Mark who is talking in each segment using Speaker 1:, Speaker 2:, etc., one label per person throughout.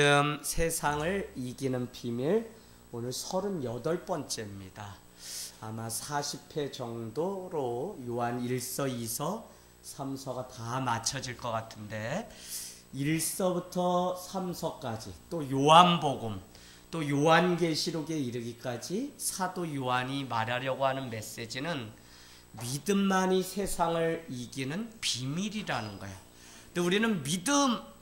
Speaker 1: 믿음 세상을 이기는 비밀 오늘 38번째입니다. 아마 40회 정도로 요한 1서, 2서, 3서가 다 맞춰질 것 같은데 1서부터 3서까지 또 요한복음 또 요한계시록에 이르기까지 사도 요한이 말하려고 하는 메시지는 믿음만이 세상을 이기는 비밀이라는 거예요. 근데 우리는 믿음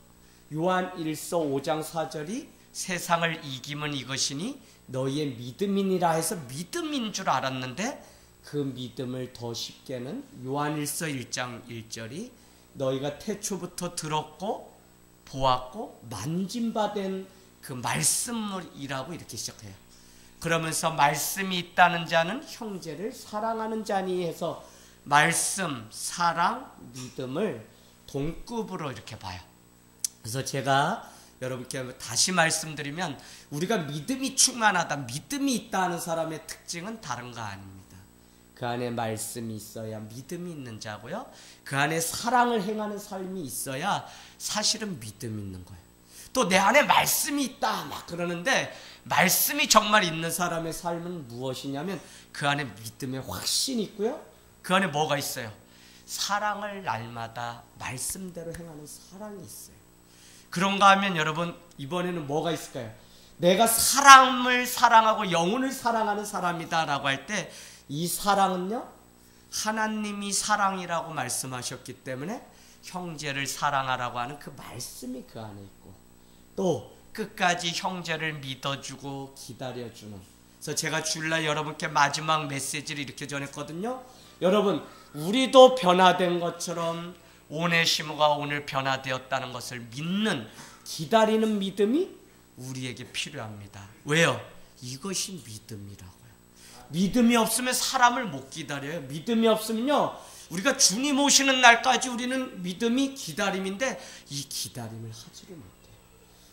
Speaker 1: 요한 1서 5장 4절이 세상을 이기면 이것이니 너희의 믿음이니라 해서 믿음인 줄 알았는데 그 믿음을 더 쉽게는 요한 1서 1장 1절이 너희가 태초부터 들었고 보았고 만짐받은 그 말씀이라고 이렇게 시작해요. 그러면서 말씀이 있다는 자는 형제를 사랑하는 자니 해서 말씀, 사랑, 믿음을 동급으로 이렇게 봐요. 그래서 제가 여러분께 다시 말씀드리면 우리가 믿음이 충만하다, 믿음이 있다 하는 사람의 특징은 다른 거 아닙니다. 그 안에 말씀이 있어야 믿음이 있는 자고요. 그 안에 사랑을 행하는 삶이 있어야 사실은 믿음이 있는 거예요. 또 내 안에 말씀이 있다 막 그러는데 말씀이 정말 있는 사람의 삶은 무엇이냐면 그 안에 믿음의 확신이 있고요. 그 안에 뭐가 있어요? 사랑을 날마다 말씀대로 행하는 사랑이 있어요. 그런가 하면 여러분 이번에는 뭐가 있을까요? 내가 사람을 사랑하고 영혼을 사랑하는 사람이다 라고 할 때 이 사랑은요 하나님이 사랑이라고 말씀하셨기 때문에 형제를 사랑하라고 하는 그 말씀이 그 안에 있고 또 끝까지 형제를 믿어주고 기다려주는. 그래서 제가 주일날 여러분께 마지막 메시지를 이렇게 전했거든요. 여러분 우리도 변화된 것처럼 오네시모가 오늘 변화되었다는 것을 믿는 기다리는 믿음이 우리에게 필요합니다. 왜요? 이것이 믿음이라고요. 믿음이 없으면 사람을 못 기다려요. 믿음이 없으면요 우리가 주님 오시는 날까지 우리는 믿음이 기다림인데 이 기다림을 하지를 못해요.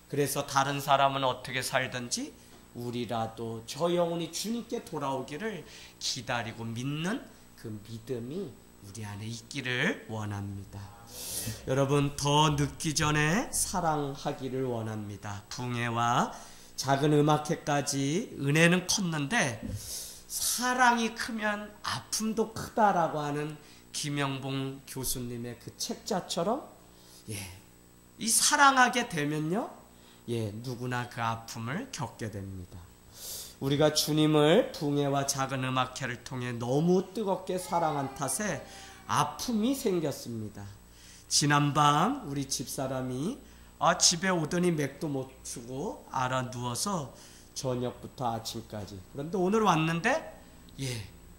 Speaker 1: 그래서 다른 사람은 어떻게 살든지 우리라도 저 영혼이 주님께 돌아오기를 기다리고 믿는 그 믿음이 우리 안에 있기를 원합니다. 여러분 더 늦기 전에 사랑하기를 원합니다. 붕해와 작은 음악회까지 은혜는 컸는데 사랑이 크면 아픔도 크다라고 하는 김영봉 교수님의 그 책자처럼 이 사랑하게 되면요 누구나 그 아픔을 겪게 됩니다. 우리가 주님을 붕해와 작은 음악회를 통해 너무 뜨겁게 사랑한 탓에 아픔이 생겼습니다. 지난밤 우리 집사람이 집에 오더니 맥도 못 추고 알아 누워서 저녁부터 아침까지. 그런데 오늘 왔는데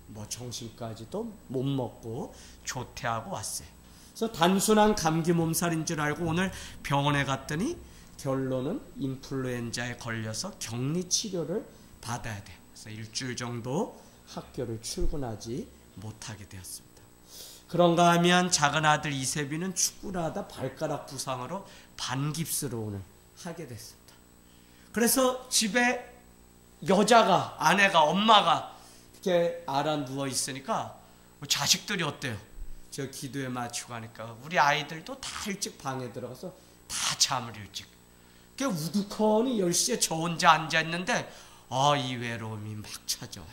Speaker 1: 뭐 점심까지도 못 먹고 조퇴하고 왔어요. 그래서 단순한 감기 몸살인 줄 알고 오늘 병원에 갔더니 결론은 인플루엔자에 걸려서 격리 치료를 받아야 돼요. 그래서 일주일 정도 학교를 출근하지 못하게 되었습니다. 그런가 하면 작은 아들 이세빈은 축구를 하다 발가락 부상으로 반깁스를 오늘 하게 됐습니다. 그래서 집에 여자가, 아내가, 엄마가 이렇게 알아 누워 있으니까 자식들이 어때요? 저 기도에 맞추고 하니까 우리 아이들도 다 일찍 방에 들어가서 다 잠을 일찍. 우두커니 10시에 저 혼자 앉아있는데 이 외로움이 막 찾아와요.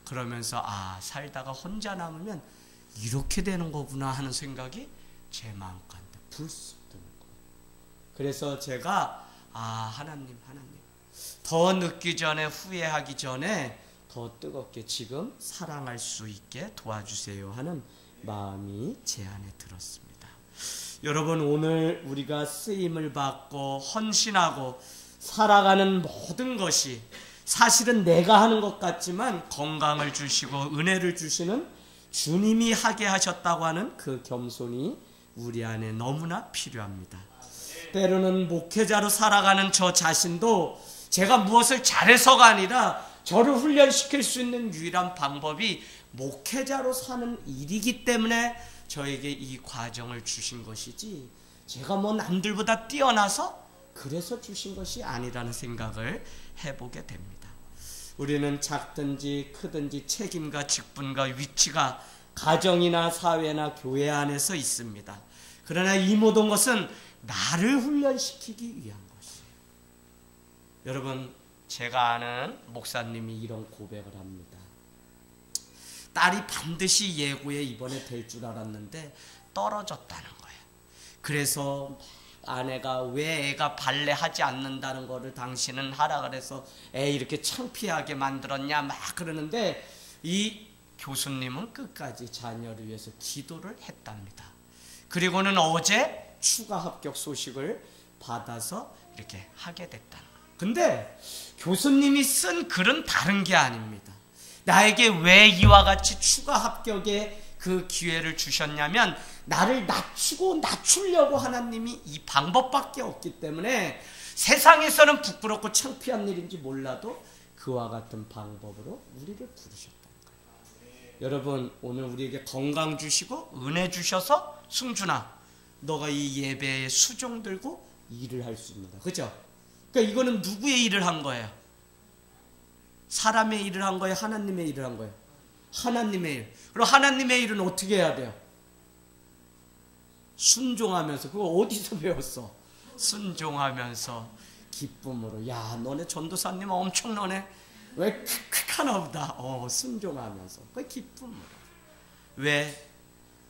Speaker 1: 그러면서 살다가 혼자 남으면 이렇게 되는 거구나 하는 생각이 제 마음가운데 불쑥 드는 거예요. 그래서 제가 하나님 더 늦기 전에 후회하기 전에 더 뜨겁게 지금 사랑할 수 있게 도와주세요 하는 마음이 제 안에 들었습니다. 여러분 오늘 우리가 쓰임을 받고 헌신하고 살아가는 모든 것이 사실은 내가 하는 것 같지만 건강을 주시고 은혜를 주시는 주님이 하게 하셨다고 하는 그 겸손이 우리 안에 너무나 필요합니다. 때로는 목회자로 살아가는 저 자신도 제가 무엇을 잘해서가 아니라 저를 훈련시킬 수 있는 유일한 방법이 목회자로 사는 일이기 때문에 저에게 이 과정을 주신 것이지 제가 뭐 남들보다 뛰어나서 그래서 주신 것이 아니라는 생각을 해보게 됩니다. 우리는 작든지 크든지 책임과 직분과 위치가 가정이나 사회나 교회 안에서 있습니다. 그러나 이 모든 것은 나를 훈련시키기 위한 것이에요. 여러분, 제가 아는 목사님이 이런 고백을 합니다. 딸이 반드시 예고에 이번에 될 줄 알았는데 떨어졌다는 거예요. 그래서 아내가 왜 애가 발레하지 않는다는 거를 당신은 하라 그래서 애 이렇게 창피하게 만들었냐 막 그러는데, 이 교수님은 끝까지 자녀를 위해서 기도를 했답니다. 그리고는 어제 추가 합격 소식을 받아서 이렇게 하게 됐다는 거예요. 근데 교수님이 쓴 글은 다른 게 아닙니다. 나에게 왜 이와 같이 추가 합격의 그 기회를 주셨냐면, 나를 낮추려고 하나님이 이 방법밖에 없기 때문에, 세상에서는 부끄럽고 창피한 일인지 몰라도 그와 같은 방법으로 우리를 부르셨다는 거예요. 여러분, 오늘 우리에게 건강 주시고 은혜 주셔서 승준아, 너가 이 예배에 수종 들고 일을 할 수 있는 거야. 그죠? 그러니까 이거는 누구의 일을 한 거예요? 사람의 일을 한 거예요? 하나님의 일을 한 거예요? 하나님의 일. 그럼 하나님의 일은 어떻게 해야 돼요? 순종하면서. 그거 어디서 배웠어? 순종하면서 기쁨으로. 야, 너네 전도사님 엄청 너네 왜 킥킥하나 보다. 순종하면서. 그 기쁨으로. 왜?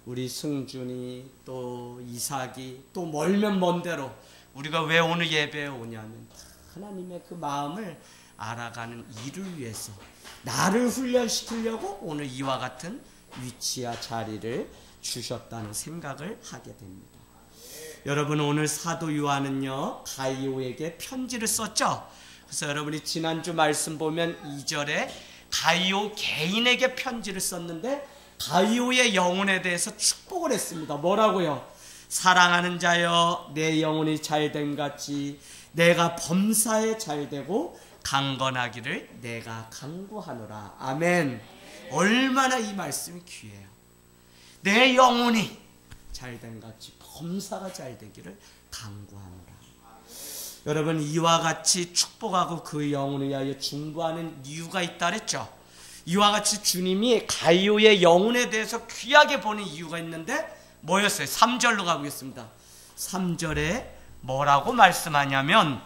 Speaker 1: 우리 승준이 또 이삭이 또 멀면 먼 데로 우리가 왜 오늘 예배에 오냐면, 하나님의 그 마음을 알아가는 일을 위해서 나를 훈련시키려고 오늘 이와 같은 위치와 자리를 주셨다는 생각을 하게 됩니다. 여러분, 오늘 사도 요한은요 가이오에게 편지를 썼죠. 그래서 여러분이 지난주 말씀 보면 2절에 가이오 개인에게 편지를 썼는데, 가이오의 영혼에 대해서 축복을 했습니다. 뭐라고요? 사랑하는 자여, 내 영혼이 잘됨 같이 내가 범사에 잘되고 강건하기를 내가 간구하노라. 아멘. 얼마나 이 말씀이 귀해요. 내 영혼이 잘됨 같이 범사가 잘되기를 간구하노라. 여러분, 이와 같이 축복하고 그 영혼을 위하여 중보하는 이유가 있다 그랬죠. 이와 같이 주님이 가이오의 영혼에 대해서 귀하게 보는 이유가 있는데 뭐였어요? 3절로 가보겠습니다. 3절에 뭐라고 말씀하냐면,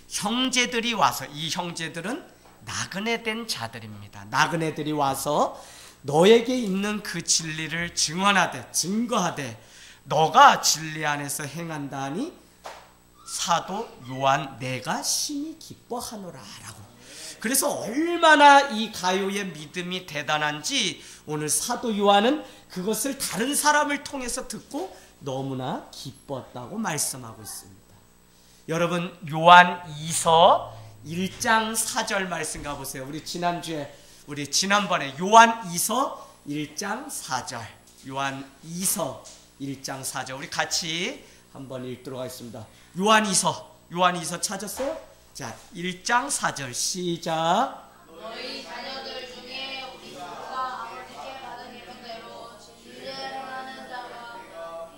Speaker 1: 형제들이 와서, 이 형제들은 나그네 된 자들입니다. 나그네들이 와서 너에게 있는 그 진리를 증거하되 너가 진리 안에서 행한다니 사도 요한 내가 심히 기뻐하노라 라고. 그래서 얼마나 이 가요의 믿음이 대단한지 오늘 사도 요한은 그것을 다른 사람을 통해서 듣고 너무나 기뻤다고 말씀하고 있습니다. 여러분, 요한 2서 1장 4절 말씀 가보세요. 우리 지난번에 요한 2서 1장 4절, 요한 2서 1장 4절 우리 같이 한번 읽도록 하겠습니다. 요한 2서 찾았어요? 자, 1장 4절 시작.
Speaker 2: 너희 자녀들 중에 우리 주가 아버지께 받은 이름대로 진리를 행하는 자가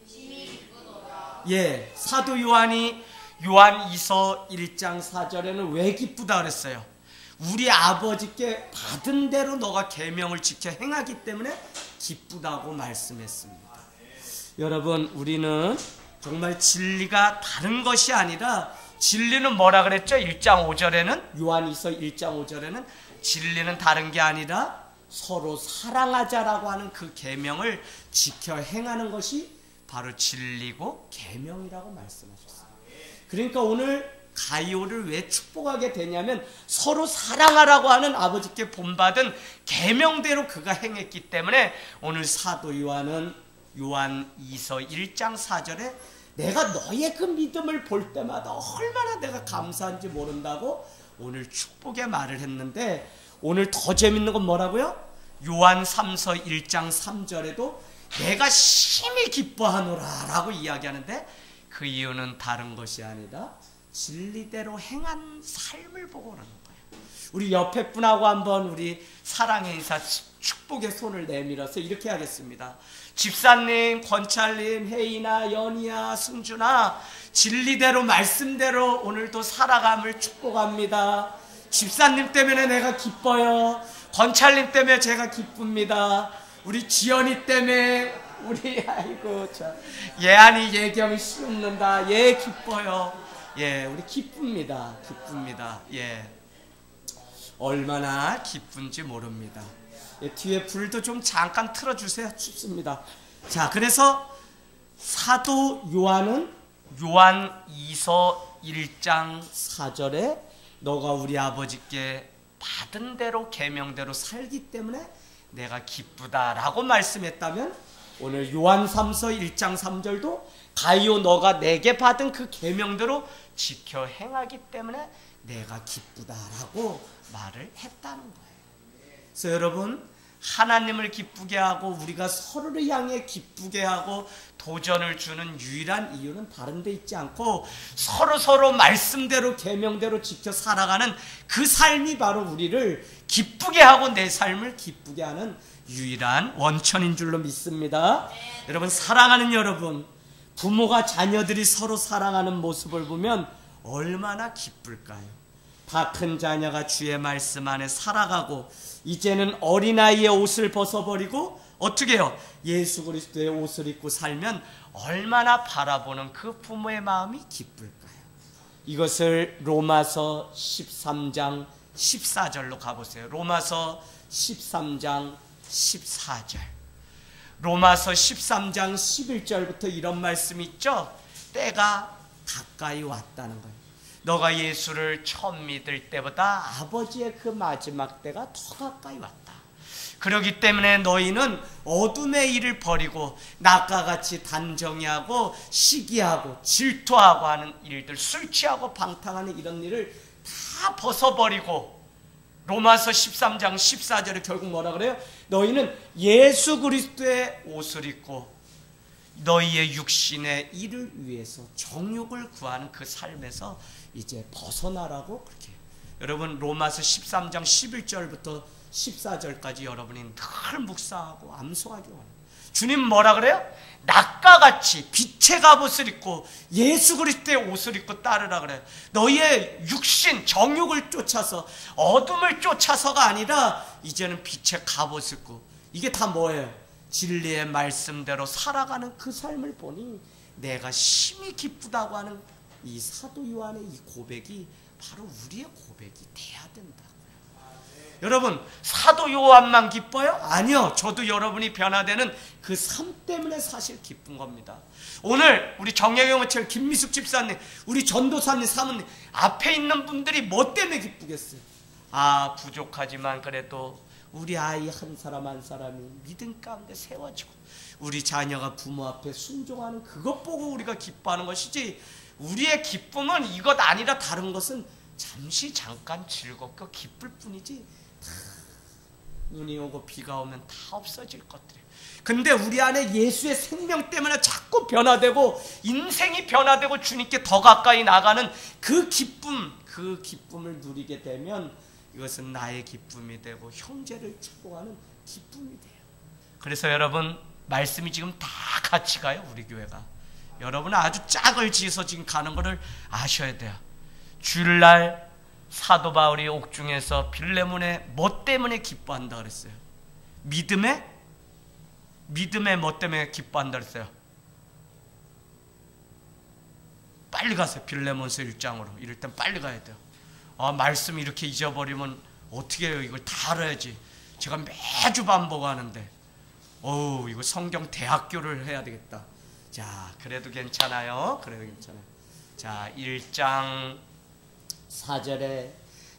Speaker 2: 심히 기쁘도다.
Speaker 1: 예, 사도 요한이 요한 2서 1장 4절에는 왜 기쁘다 그랬어요? 우리 아버지께 받은 대로 너가 계명을 지켜 행하기 때문에 기쁘다고 말씀했습니다. 여러분, 우리는 정말 진리가 다른 것이 아니라, 진리는 뭐라 그랬죠? 1장 5절에는, 요한이서 1장 5절에는 진리는 다른 게 아니라 서로 사랑하자라고 하는 그 계명을 지켜 행하는 것이 바로 진리고 계명이라고 말씀하셨어요. 그러니까 오늘 가이오를 왜 축복하게 되냐면, 서로 사랑하라고 하는 아버지께 본받은 계명대로 그가 행했기 때문에 오늘 사도 요한은 요한 2서 1장 4절에 내가 너의 그 믿음을 볼 때마다 얼마나 내가 감사한지 모른다고 오늘 축복의 말을 했는데, 오늘 더 재밌는 건 뭐라고요? 요한 3서 1장 3절에도 내가 심히 기뻐하노라 라고 이야기하는데, 그 이유는 다른 것이 아니라 진리대로 행한 삶을 보고 그러는 거예요. 우리 옆에 분하고 한번 우리 사랑의 인사, 축복의 손을 내밀어서 이렇게 하겠습니다. 집사님, 권찰님, 혜인아, 연희야, 승준아, 진리대로 말씀대로 오늘도 살아감을 축복합니다. 집사님 때문에 내가 기뻐요. 권찰님 때문에 제가 기쁩니다. 우리 지연이 때문에 우리 아이고 참 예안이 예경이 씹는다. 예 기뻐요. 예, 우리 기쁩니다. 예. 얼마나 기쁜지 모릅니다. 예, 뒤에 불도 좀 잠깐 틀어주세요. 춥습니다. 자, 그래서 사도 요한은 요한 2서 1장 4절에 너가 우리 아버지께 받은 대로 계명대로 살기 때문에 내가 기쁘다라고 말씀했다면, 오늘 요한 3서 1장 3절도 가이오 너가 내게 받은 그 계명대로 지켜 행하기 때문에 내가 기쁘다라고 말을 했다는 거예요. 그래서 여러분, 하나님을 기쁘게 하고 우리가 서로를 향해 기쁘게 하고 도전을 주는 유일한 이유는 다른 데 있지 않고 서로 말씀대로 계명대로 지켜 살아가는 그 삶이 바로 우리를 기쁘게 하고 내 삶을 기쁘게 하는 유일한 원천인 줄로 믿습니다. 여러분, 사랑하는 여러분, 부모가 자녀들이 서로 사랑하는 모습을 보면 얼마나 기쁠까요? 다 큰 자녀가 주의 말씀 안에 살아가고 이제는 어린아이의 옷을 벗어버리고 어떻게 해요? 예수 그리스도의 옷을 입고 살면 얼마나 바라보는 그 부모의 마음이 기쁠까요? 이것을 로마서 13장 14절로 가보세요. 로마서 13장 14절. 로마서 13장 11절부터 이런 말씀이 있죠. 때가 가까이 왔다는 거예요. 너가 예수를 처음 믿을 때보다 아버지의 그 마지막 때가 더 가까이 왔다. 그렇기 때문에 너희는 어둠의 일을 버리고 낮과 같이 단정히하고 시기하고 질투하고 하는 일들, 술 취하고 방탕하는 이런 일을 다 벗어버리고, 로마서 13장 14절에 결국 뭐라 그래요? 너희는 예수 그리스도의 옷을 입고 너희의 육신의 일을 위해서 정욕을 구하는 그 삶에서 이제 벗어나라고 그렇게 해요. 여러분, 로마서 13장 11절부터 14절까지 여러분이 늘 묵상하고 암송하기 원해요. 주님 뭐라 그래요? 낮과 같이 빛의 갑옷을 입고 예수 그리스도의 옷을 입고 따르라 그래요. 너희의 육신 정욕을 쫓아서 어둠을 쫓아서가 아니라 이제는 빛의 갑옷을 입고, 이게 다 뭐예요? 진리의 말씀대로 살아가는 그 삶을 보니 내가 심히 기쁘다고 하는 이 사도 요한의 이 고백이 바로 우리의 고백이 돼야 된다고요. 여러분, 사도 요한만 기뻐요? 아니요. 저도 여러분이 변화되는 그 삶 때문에 사실 기쁜 겁니다. 오늘 우리 정혜경처럼 김미숙 집사님, 우리 전도사님, 사모님 앞에 있는 분들이 뭐 때문에 기쁘겠어요? 아, 부족하지만 그래도 우리 아이 한 사람 한 사람이 믿음 가운데 세워지고 우리 자녀가 부모 앞에 순종하는 그것 보고 우리가 기뻐하는 것이지, 우리의 기쁨은 이것 아니라 다른 것은 잠시 잠깐 즐겁고 기쁠 뿐이지 다 눈이 오고 비가 오면 다 없어질 것들이에요. 근데 우리 안에 예수의 생명 때문에 자꾸 변화되고 인생이 변화되고 주님께 더 가까이 나가는 그 기쁨, 그 기쁨을 누리게 되면 이것은 나의 기쁨이 되고 형제를 축복하는 기쁨이 돼요. 그래서 여러분, 말씀이 지금 다 같이 가요. 우리 교회가 여러분은 아주 짝을 지어서 지금 가는 것을 아셔야 돼요. 주일날 사도 바울이 옥중에서 빌레몬의 뭐 때문에 기뻐한다 그랬어요? 믿음의 뭐 때문에 기뻐한다 그랬어요? 빨리 가세요. 빌레몬서 1장으로. 이럴 땐 빨리 가야 돼요. 아, 말씀 이렇게 잊어버리면 어떻게 해요? 이걸 다 알아야지. 제가 매주 반복하는데 이거 성경 대학교를 해야 되겠다. 자, 그래도 괜찮아요. 자, 1장 4절에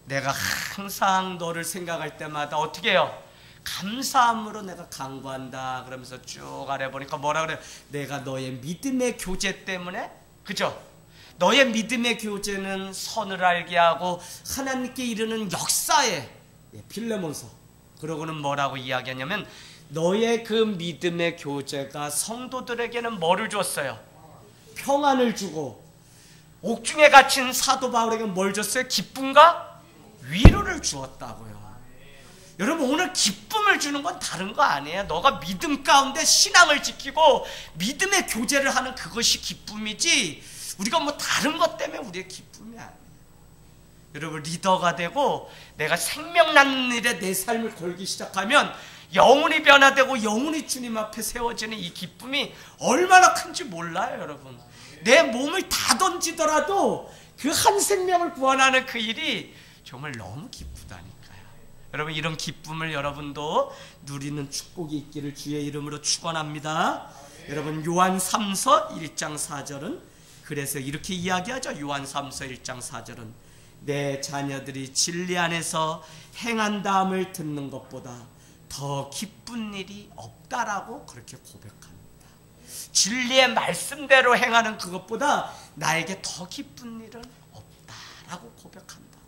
Speaker 1: 내가 항상 너를 생각할 때마다 어떻게 해요? 감사함으로 내가 간구한다. 그러면서 쭉 아래 보니까 뭐라 그래요? 내가 너의 믿음의 교제 때문에, 그죠? 너의 믿음의 교제는 선을 알게 하고 하나님께 이르는 역사에, 빌레몬서. 그러고는 뭐라고 이야기하냐면 너의 그 믿음의 교제가 성도들에게는 뭐를 줬어요? 평안을 주고, 옥중에 갇힌 사도 바울에게는 뭘 줬어요? 기쁨과 위로를 주었다고요. 여러분, 오늘 기쁨을 주는 건 다른 거 아니에요. 너가 믿음 가운데 신앙을 지키고 믿음의 교제를 하는 그것이 기쁨이지, 우리가 뭐 다른 것 때문에 우리의 기쁨이 아니에요. 여러분, 리더가 되고 내가 생명나는 일에 내 삶을 걸기 시작하면 영혼이 변화되고 영혼이 주님 앞에 세워지는 이 기쁨이 얼마나 큰지 몰라요. 여러분, 내 몸을 다 던지더라도 그 한 생명을 구원하는 그 일이 정말 너무 기쁘다니까요. 여러분, 이런 기쁨을 여러분도 누리는 축복이 있기를 주의 이름으로 축원합니다. 여러분, 요한 3서 1장 4절은 그래서 이렇게 이야기하죠. 요한 3서 1장 4절은 내 자녀들이 진리 안에서 행한다함을 듣는 것보다 더 기쁜 일이 없다라고 그렇게 고백합니다. 진리의 말씀대로 행하는 그것보다 나에게 더 기쁜 일은 없다라고 고백한다고요.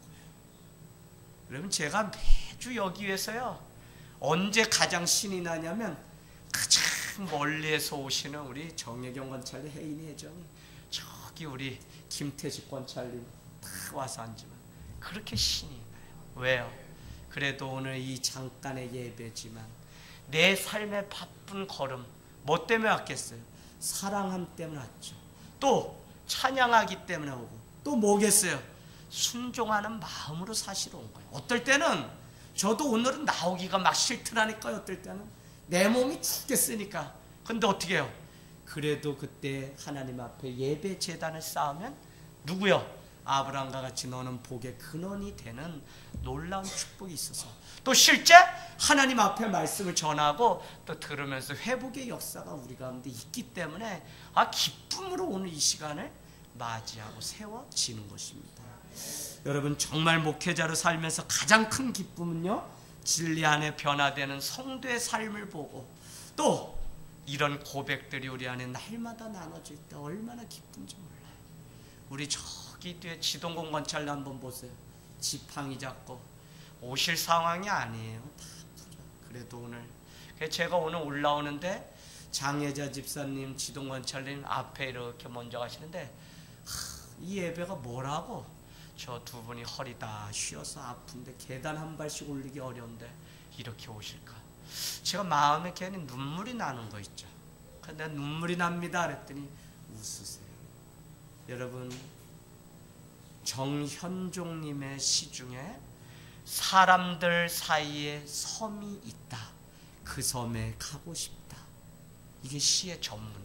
Speaker 1: 여러분, 제가 매주 여기에서요, 언제 가장 신이 나냐면 가장 멀리에서 오시는 우리 정혜경 권찰님, 혜인이 회장이 저기 우리 김태식 권찰님 딱 와서 앉으면 그렇게 신이 나요. 왜요? 그래도 오늘 이 잠깐의 예배지만 내 삶의 바쁜 걸음 뭐 때문에 왔겠어요? 사랑함 때문에 왔죠. 또 찬양하기 때문에 오고, 또 뭐겠어요? 순종하는 마음으로 사실 온 거예요. 어떨 때는 저도 오늘은 나오기가 막 싫더라니까요. 어떨 때는 내 몸이 죽겠으니까. 근데 어떻게 해요? 그래도 그때 하나님 앞에 예배 제단을 쌓으면 누구요? 아브라함과 같이 너는 복의 근원이 되는 놀라운 축복이 있어서, 또 실제 하나님 앞에 말씀을 전하고 또 들으면서 회복의 역사가 우리 가운데 있기 때문에 기쁨으로 오늘 이 시간을 맞이하고 세워지는 것입니다. 여러분, 정말 목회자로 살면서 가장 큰 기쁨은요, 진리 안에 변화되는 성도의 삶을 보고 또 이런 고백들이 우리 안에 날마다 나눠질 때 얼마나 기쁜지 몰라요. 우리 저기 뒤에 지동공 관찰 한번 보세요. 지팡이 잡고 오실 상황이 아니에요. 다 아프죠. 그래도 오늘 제가 오늘 올라오는데 장혜자 집사님, 지동 관찰님 앞에 이렇게 먼저 가시는데 이 예배가 뭐라고 저 두 분이 허리 다 쉬어서 아픈데 계단 한 발씩 올리기 어려운데 이렇게 오실까? 제가 마음에 괜히 눈물이 나는 거 있죠. 근데 눈물이 납니다 그랬더니 웃으세요. 여러분, 정현종님의 시 중에 사람들 사이에 섬이 있다. 그 섬에 가고 싶다. 이게 시의 전문이에요.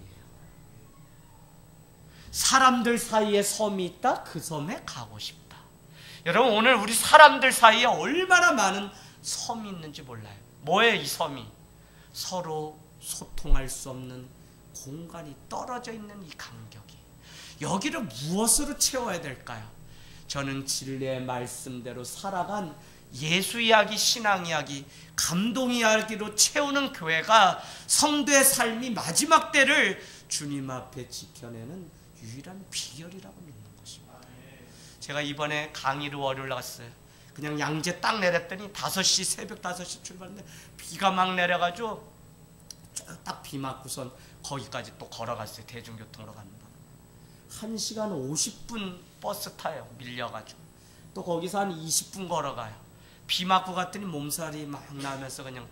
Speaker 1: 사람들 사이에 섬이 있다. 그 섬에 가고 싶다. 여러분, 오늘 우리 사람들 사이에 얼마나 많은 섬이 있는지 몰라요. 뭐예요 이 섬이? 서로 소통할 수 없는 공간이 떨어져 있는 이 간격이. 여기를 무엇으로 채워야 될까요? 저는 진리의 말씀대로 살아간 예수 이야기, 신앙 이야기, 감동 이야기로 채우는 교회가 성도의 삶이 마지막 때를 주님 앞에 지켜내는 유일한 비결이라고 믿는 것입니다. 제가 이번에 강의로 월요일 나갔어요. 그냥 양재 딱 내렸더니 5시, 새벽 5시 출발했는데 비가 막 내려가지고 딱 비 맞고선 거기까지 또 걸어갔어요. 대중교통으로 가는 바람에 1시간 50분 버스 타요. 밀려가지고 또 거기서 한 20분 걸어가요. 비 맞고 갔더니 몸살이 막 나면서 그냥.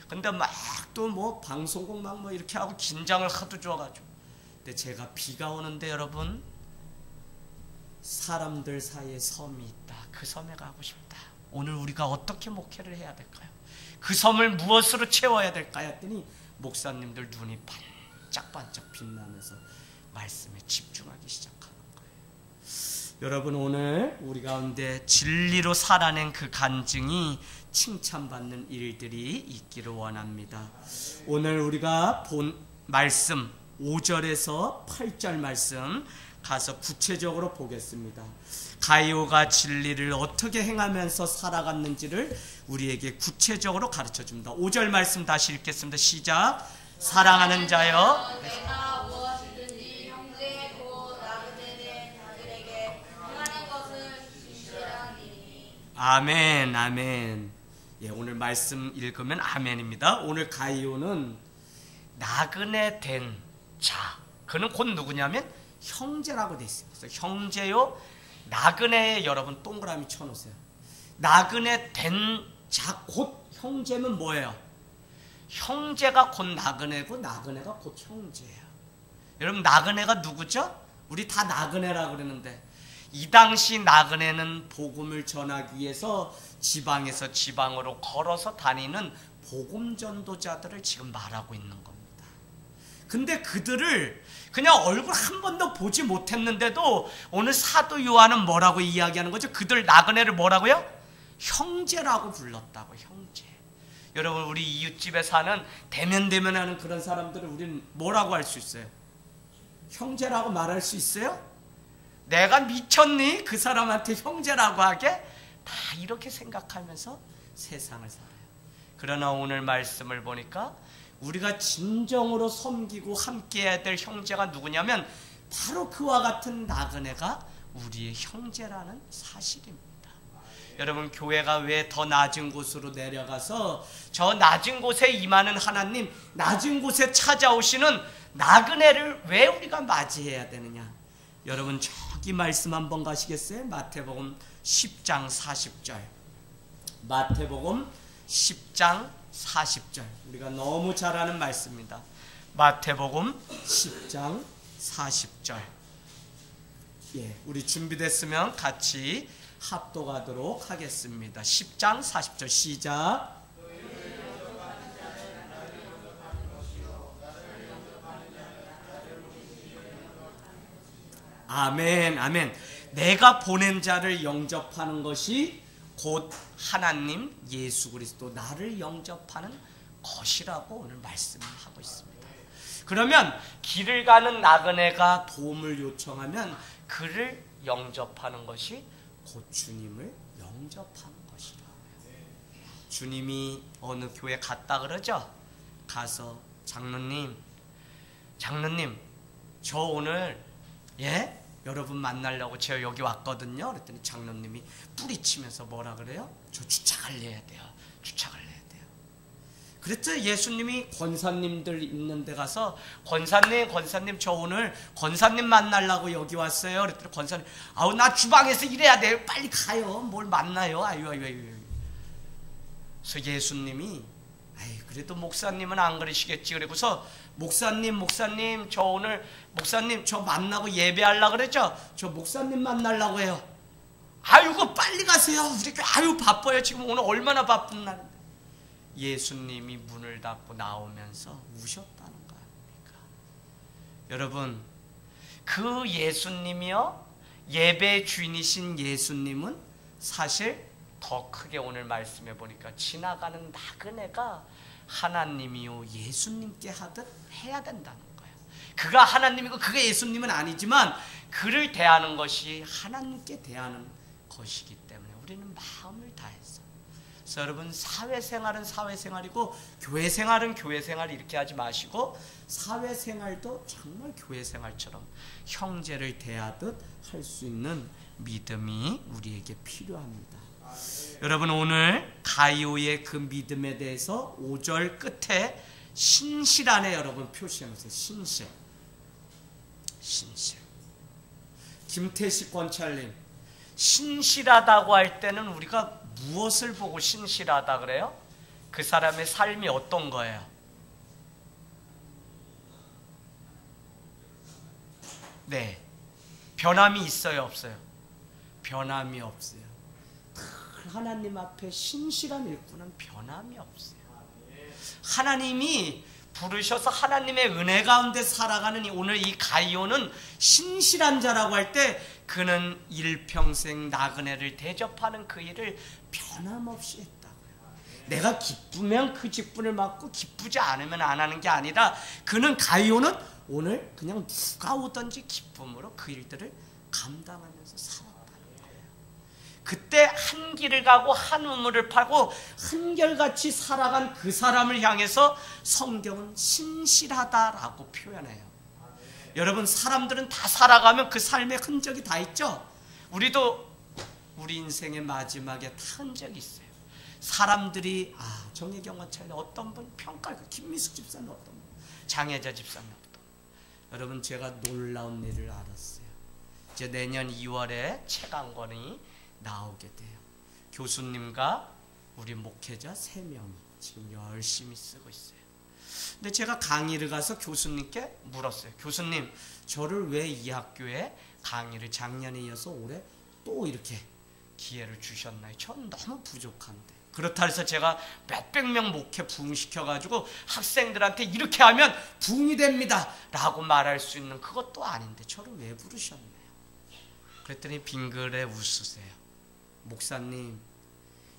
Speaker 1: 근데 막 또 뭐 방송국 막 뭐 이렇게 하고 긴장을 하도 줘가지고. 근데 제가 비가 오는데 여러분, 사람들 사이에 섬이 있다. 그 섬에 가고 싶다. 오늘 우리가 어떻게 목회를 해야 될까요? 그 섬을 무엇으로 채워야 될까요? 했더니 목사님들 눈이 반짝반짝 빛나면서 말씀에 집중하기 시작하는 거예요. 여러분, 오늘 우리 가운데 진리로 살아낸 그 간증이 칭찬받는 일들이 있기를 원합니다. 오늘 우리가 본 말씀 5절에서 8절 말씀 가서 구체적으로 보겠습니다. 가이오가 진리를 어떻게 행하면서 살아갔는지를 우리에게 구체적으로 가르쳐줍니다. 5절 말씀 다시 읽겠습니다. 시작. 사랑하는 자여,
Speaker 2: 내가 무엇이든지 형제 곧 나그네된 자들에게 행하는 것은 진실한 일이니.
Speaker 1: 아멘, 아멘. 예, 오늘 말씀 읽으면 아멘입니다. 오늘 가이오는 나그네 된 자, 그는 곧 누구냐면 형제라고 돼 있어요. 그래서 형제요, 나그네, 여러분 동그라미 쳐놓으세요. 나그네 된 자, 곧 형제는 뭐예요? 형제가 곧 나그네고 나그네가 곧 형제예요. 여러분, 나그네가 누구죠? 우리 다 나그네라고 그러는데 이 당시 나그네는 복음을 전하기 위해서 지방에서 지방으로 걸어서 다니는 복음 전도자들을 지금 말하고 있는 겁니다. 근데 그들을 그냥 얼굴 한 번도 보지 못했는데도 오늘 사도 요한은 뭐라고 이야기하는 거죠? 그들 나그네를 뭐라고요? 형제라고 불렀다고. 형제. 여러분, 우리 이웃집에 사는 대면대면하는 그런 사람들을 우리는 뭐라고 할 수 있어요? 형제라고 말할 수 있어요? 내가 미쳤니? 그 사람한테 형제라고 하게? 다 이렇게 생각하면서 세상을 살아요. 그러나 오늘 말씀을 보니까 우리가 진정으로 섬기고 함께해야 될 형제가 누구냐면 바로 그와 같은 나그네가 우리의 형제라는 사실입니다. 여러분, 교회가 왜 더 낮은 곳으로 내려가서 저 낮은 곳에 임하는 하나님, 낮은 곳에 찾아오시는 나그네를 왜 우리가 맞이해야 되느냐? 여러분, 저기 말씀 한번 가시겠어요? 마태복음 10장 40절. 마태복음 10장 40절. 우리가 너무 잘 아는 말씀입니다. 마태복음 10장 40절. 예, 우리 준비됐으면 같이 합독하도록 하겠습니다. 10장 40절 시작. 아멘, 아멘. 내가 보낸 자를 영접하는 것이 곧 하나님 예수 그리스도 나를 영접하는 것이라고 오늘 말씀을 하고 있습니다. 그러면 길을 가는 나그네가 도움을 요청하면 그를 영접하는 것이 곧 주님을 영접하는 것이라고요. 주님이 어느 교회 갔다 그러죠? 가서 장로님 저 오늘 여러분 만나려고 제가 여기 왔거든요. 그랬더니 장로님이 뿌리치면서 뭐라 그래요? 저 주차를 내야 돼요. 주차를 내야 돼요. 그랬더니 예수님이 권사님들 있는 데 가서 권사님 저 오늘 권사님 만나려고 여기 왔어요. 그랬더니 권사님 아우 나 주방에서 일해야 돼요. 빨리 가요. 뭘 만나요. 아유. 그래서 예수님이 그래도 목사님은 안 그러시겠지. 그리고서 목사님 저 오늘 목사님 저 만나고 예배하려고 그랬죠? 저 목사님 만나려고 해요. 아이고 빨리 가세요. 우리 아유 바빠요. 지금 오늘 얼마나 바쁜 날인데. 예수님이 문을 닫고 나오면서 우셨다는 거 아닙니까? 여러분, 그 예수님이요, 예배 주인이신 예수님은 사실 더 크게 오늘 말씀해 보니까 지나가는 나그네가 하나님이요 예수님께 하듯 해야 된다는 거예요. 그가 하나님이고 그가 예수님은 아니지만 그를 대하는 것이 하나님께 대하는 것이기 때문에 우리는 마음을 다해서. 그래서 여러분, 사회생활은 사회생활이고 교회생활은 교회생활 이렇게 하지 마시고 사회생활도 정말 교회생활처럼 형제를 대하듯 할 수 있는 믿음이 우리에게 필요합니다. 여러분, 오늘 가이오의 그 믿음에 대해서 5절 끝에 신실 안에 여러분 표시해놓으세요. 신실. 김태식 권찰님, 신실하다고 할 때는 우리가 무엇을 보고 신실하다 그래요? 그 사람의 삶이 어떤 거예요? 네, 변함이 있어요, 없어요? 변함이 없어요. 하나님 앞에 신실한 일꾼은 변함이 없어요. 하나님이 부르셔서 하나님의 은혜 가운데 살아가는 오늘 이 가이오는 신실한 자라고 할 때 그는 일평생 나그네를 대접하는 그 일을 변함없이 했다고요. 내가 기쁘면 그 직분을 맡고 기쁘지 않으면 안 하는 게 아니라 그는 가이오는 오늘 그냥 누가 오든지 기쁨으로 그 일들을 감당하면서 살았다는 거예요. 그때 한 길을 가고 한 우물을 파고 한결같이 살아간 그 사람을 향해서 성경은 신실하다라고 표현해요. 여러분, 사람들은 다 살아가면 그 삶의 흔적이 다 있죠. 우리도 우리 인생의 마지막에 다 흔적이 있어요. 사람들이 정혜경 원장님 어떤 분 평가할 김미숙 집사님 어떤 분, 장혜자 집사님 어떤 분. 여러분, 제가 놀라운 일을 알았어요. 이제 내년 2월에 책 한 권이 나오게 돼요. 교수님과 우리 목회자 3명이 지금 열심히 쓰고 있어요. 근데 제가 강의를 가서 교수님께 물었어요. 교수님, 저를 왜 이 학교에 강의를 작년에 이어서 올해 또 이렇게 기회를 주셨나요? 전 너무 부족한데. 그렇다 해서 제가 몇백 명 목회 부흥시켜가지고 학생들한테 이렇게 하면 부흥이 됩니다 라고 말할 수 있는 그것도 아닌데 저를 왜 부르셨네요? 그랬더니 빙그레 웃으세요. 목사님,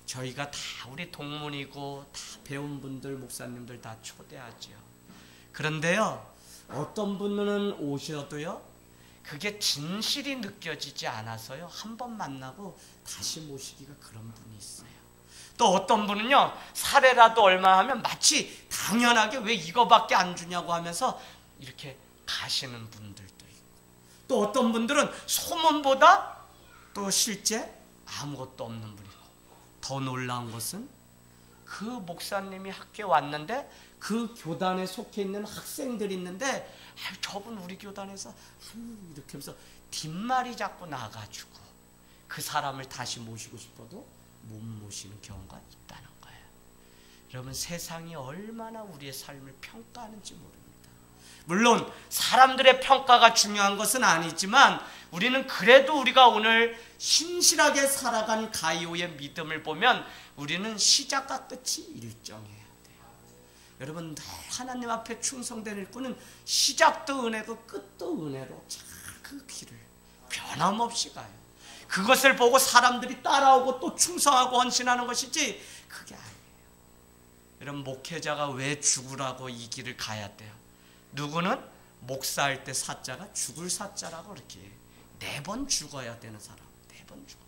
Speaker 1: 저희가 다 우리 동문이고 다 배운 분들, 목사님들 다 초대하죠. 그런데요, 어떤 분은 오셔도요, 그게 진실이 느껴지지 않아서요, 한 번 만나고 다시 모시기가 그런 분이 있어요. 또 어떤 분은요, 사례라도 얼마 하면 마치 당연하게 왜 이거밖에 안 주냐고 하면서 이렇게 가시는 분들도 있고, 또 어떤 분들은 소문보다 또 실제 아무것도 없는 분이고, 더 놀라운 것은 그 목사님이 학교에 왔는데 그 교단에 속해 있는 학생들이 있는데 저분 우리 교단에서 이렇게 하면서 뒷말이 자꾸 나가지고 그 사람을 다시 모시고 싶어도 못 모시는 경우가 있다는 거예요. 여러분, 세상이 얼마나 우리의 삶을 평가하는지 모릅니다. 물론 사람들의 평가가 중요한 것은 아니지만 우리는 그래도 우리가 오늘 신실하게 살아간 가이오의 믿음을 보면 우리는 시작과 끝이 일정해야 돼요. 여러분, 하나님 앞에 충성된 일꾼은 시작도 은혜고 끝도 은혜로 잘 그 길을 변함없이 가요. 그것을 보고 사람들이 따라오고 또 충성하고 헌신하는 것이지 그게 아니에요. 여러분, 목회자가 왜 죽으라고 이 길을 가야 돼요? 누구는 목사할 때 사자가 죽을 사자라고 그렇게 해요. 4번 죽어야 되는 사람, 4번 죽어.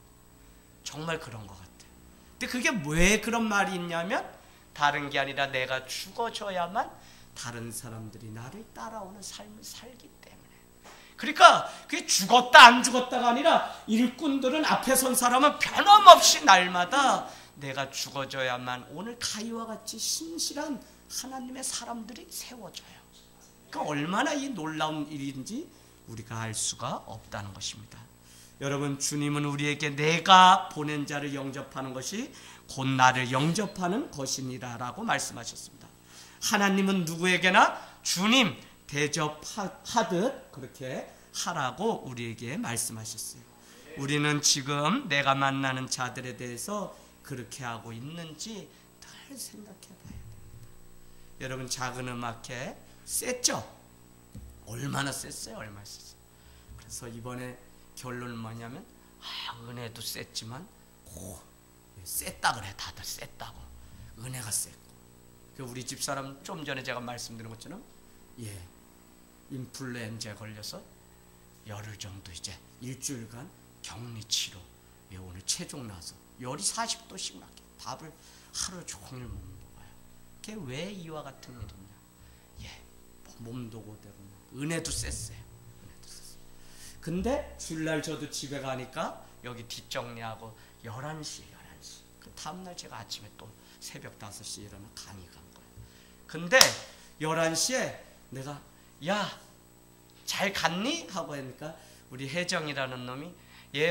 Speaker 1: 정말 그런 것 같아요. 근데 그게 왜 그런 말이 있냐면 다른 게 아니라 내가 죽어줘야만 다른 사람들이 나를 따라오는 삶을 살기 때문에. 그러니까 그게 죽었다 안 죽었다가 아니라 일꾼들은 앞에 선 사람은 변함없이 날마다 내가 죽어줘야만 오늘 가이와 같이 신실한 하나님의 사람들이 세워져요. 그러니까 얼마나 이 놀라운 일인지 우리가 알 수가 없다는 것입니다. 여러분, 주님은 우리에게 내가 보낸 자를 영접하는 것이 곧 나를 영접하는 것이니라 라고 말씀하셨습니다. 하나님은 누구에게나 주님 대접하듯 그렇게 하라고 우리에게 말씀하셨어요. 우리는 지금 내가 만나는 자들에 대해서 그렇게 하고 있는지 늘 생각해 봐야 됩니다. 여러분, 작은 음악회 셌죠? 얼마나 셌어요? 얼마나 셌어요? 그래서 이번에 결론은 뭐냐면 은혜도 셌지만 셌다 그래. 다들 셌다고. 은혜가 셌고. 우리 집사람 좀 전에 제가 말씀드린 것처럼 인플루엔자에 걸려서 열흘 정도 이제 일주일간 격리치료. 오늘 체중 나서 열이 40도씩 나게 밥을 하루 종일 못 먹어요. 그게 왜 이와 같은 일이냐? 몸도 그대로 은혜도 셌어요. 은혜도 셌어요. 근데 주일날 저도 집에 가니까 여기 뒷정리하고 11시 그 다음날 제가 아침에 또 새벽 5시에 일어나 강의 간 거예요. 근데 11시에 내가 잘 갔니? 하고 하니까 우리 혜정이라는 놈이